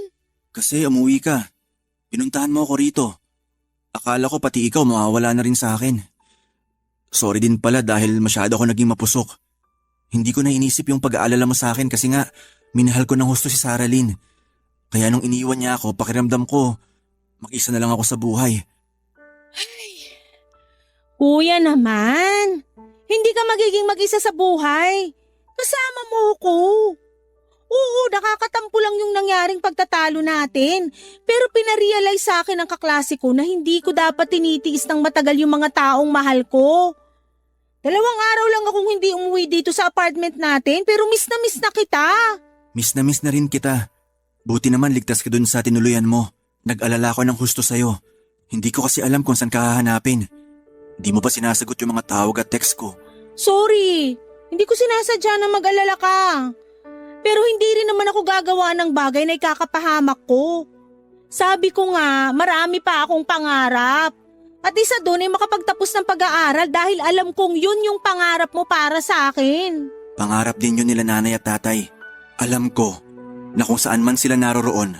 Kasi umuwi ka. Pinuntahan mo ako rito. Akala ko pati ikaw mawawala na rin sa akin. Sorry din pala dahil masyado ako naging mapusok. Hindi ko na inisip yung pag-aalala mo sa akin kasi nga minahal ko ng husto si Saralyn. Kaya nung iniwan niya ako, pakiramdam ko, mag-isa na lang ako sa buhay. Kuya naman, hindi ka magiging mag-isa sa buhay. Kasama mo ko. Oo, nakakatampo lang yung nangyaring pagtatalo natin. Pero pinarealize sa akin ng kaklase ko na hindi ko dapat tinitiis ng matagal yung mga taong mahal ko. 2 araw lang akong hindi umuwi dito sa apartment natin pero miss na kita. Miss na rin kita. Buti naman ligtas ka dun sa tinuluyan mo. Nag-alala ko ng husto sa'yo. Hindi ko kasi alam kung saan ka hahanapin. Di mo pa sinasagot yung mga tawag at text ko. Sorry, hindi ko sinasadya na mag-alala ka. Pero hindi rin naman ako gagawa ng bagay na ikakapahamak ko. Sabi ko nga, marami pa akong pangarap. At isa doon ay makapagtapos ng pag-aaral dahil alam kong yun yung pangarap mo para sa akin. Pangarap din yun nila nanay at tatay. Alam ko na kung saan man sila naroroon,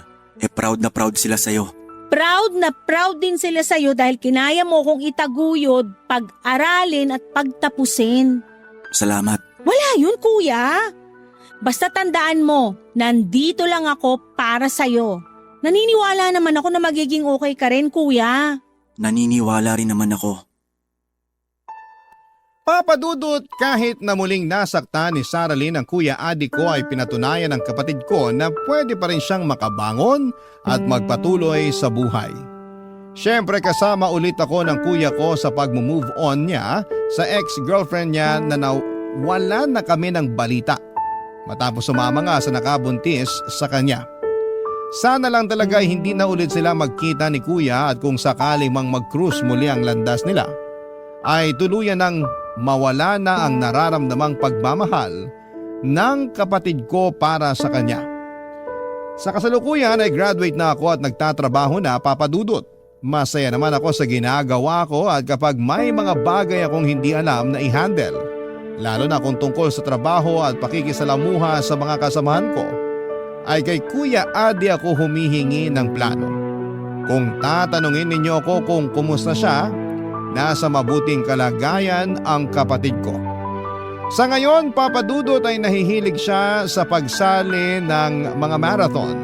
proud na proud sila sa'yo. Proud na proud din sila sa'yo dahil kinaya mo kong itaguyod, pag-aralin at pagtapusin. Salamat. Wala yun, kuya. Basta tandaan mo, nandito lang ako para sa'yo. Naniniwala naman ako na magiging okay ka rin, kuya. Naniniwala rin naman ako. Papa Dudut, kahit na muling nasaktan ni Saralyn ang Kuya Adi ko ay pinatunayan ng kapatid ko na pwede pa rin siyang makabangon at magpatuloy sa buhay. Siyempre kasama ulit ako ng kuya ko sa pag-move on niya sa ex-girlfriend niya na wala na kami ng balita matapos sumama nga sa nakabuntis sa kanya. Sana lang talaga hindi na ulit sila magkita ni kuya at kung sakaling mang mag-cruise muli ang landas nila ay tuluyan ng mawala na ang nararamdamang pagmamahal ng kapatid ko para sa kanya. Sa kasalukuyan ay graduate na ako at nagtatrabaho na, Papa Dudut. Masaya naman ako sa ginagawa ko at kapag may mga bagay akong hindi alam na i-handle, lalo na kung tungkol sa trabaho at pakikisalamuha sa mga kasamahan ko, ay kay Kuya Adi ako humihingi ng plano. Kung tatanungin ninyo ako kung kumusta siya, nasa mabuting kalagayan ang kapatid ko. Sa ngayon, Papa Dudut ay nahihilig siya sa pagsali ng mga marathon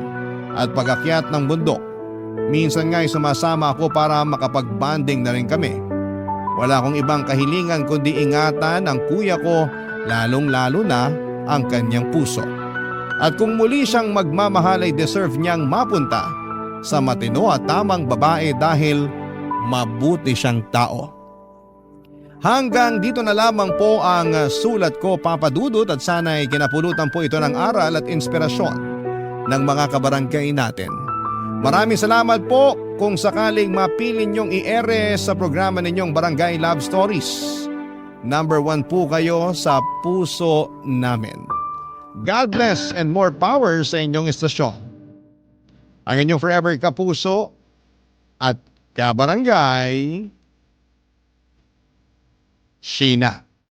at pag-akyat ng bundok. Minsan nga ay sumasama ako para makapag-bonding na rin kami. Wala akong ibang kahilingan kundi ingatan ang kuya ko, lalong-lalo na ang kanyang puso. At kung muli siyang magmamahal ay deserve niyang mapunta sa matino at tamang babae dahil mabuti siyang tao. Hanggang dito na lamang po ang sulat ko, Papa Dudut, at sana'y kinapulutan po ito ng aral at inspirasyon ng mga kabarangay natin. Maraming salamat po kung sakaling mapili niyong i-ere sa programa ninyong Barangay Love Stories. Number 1 po kayo sa puso namin. God bless and more power sa inyong istasyon. Ang inyong forever kapuso at kabarangay, Sheena.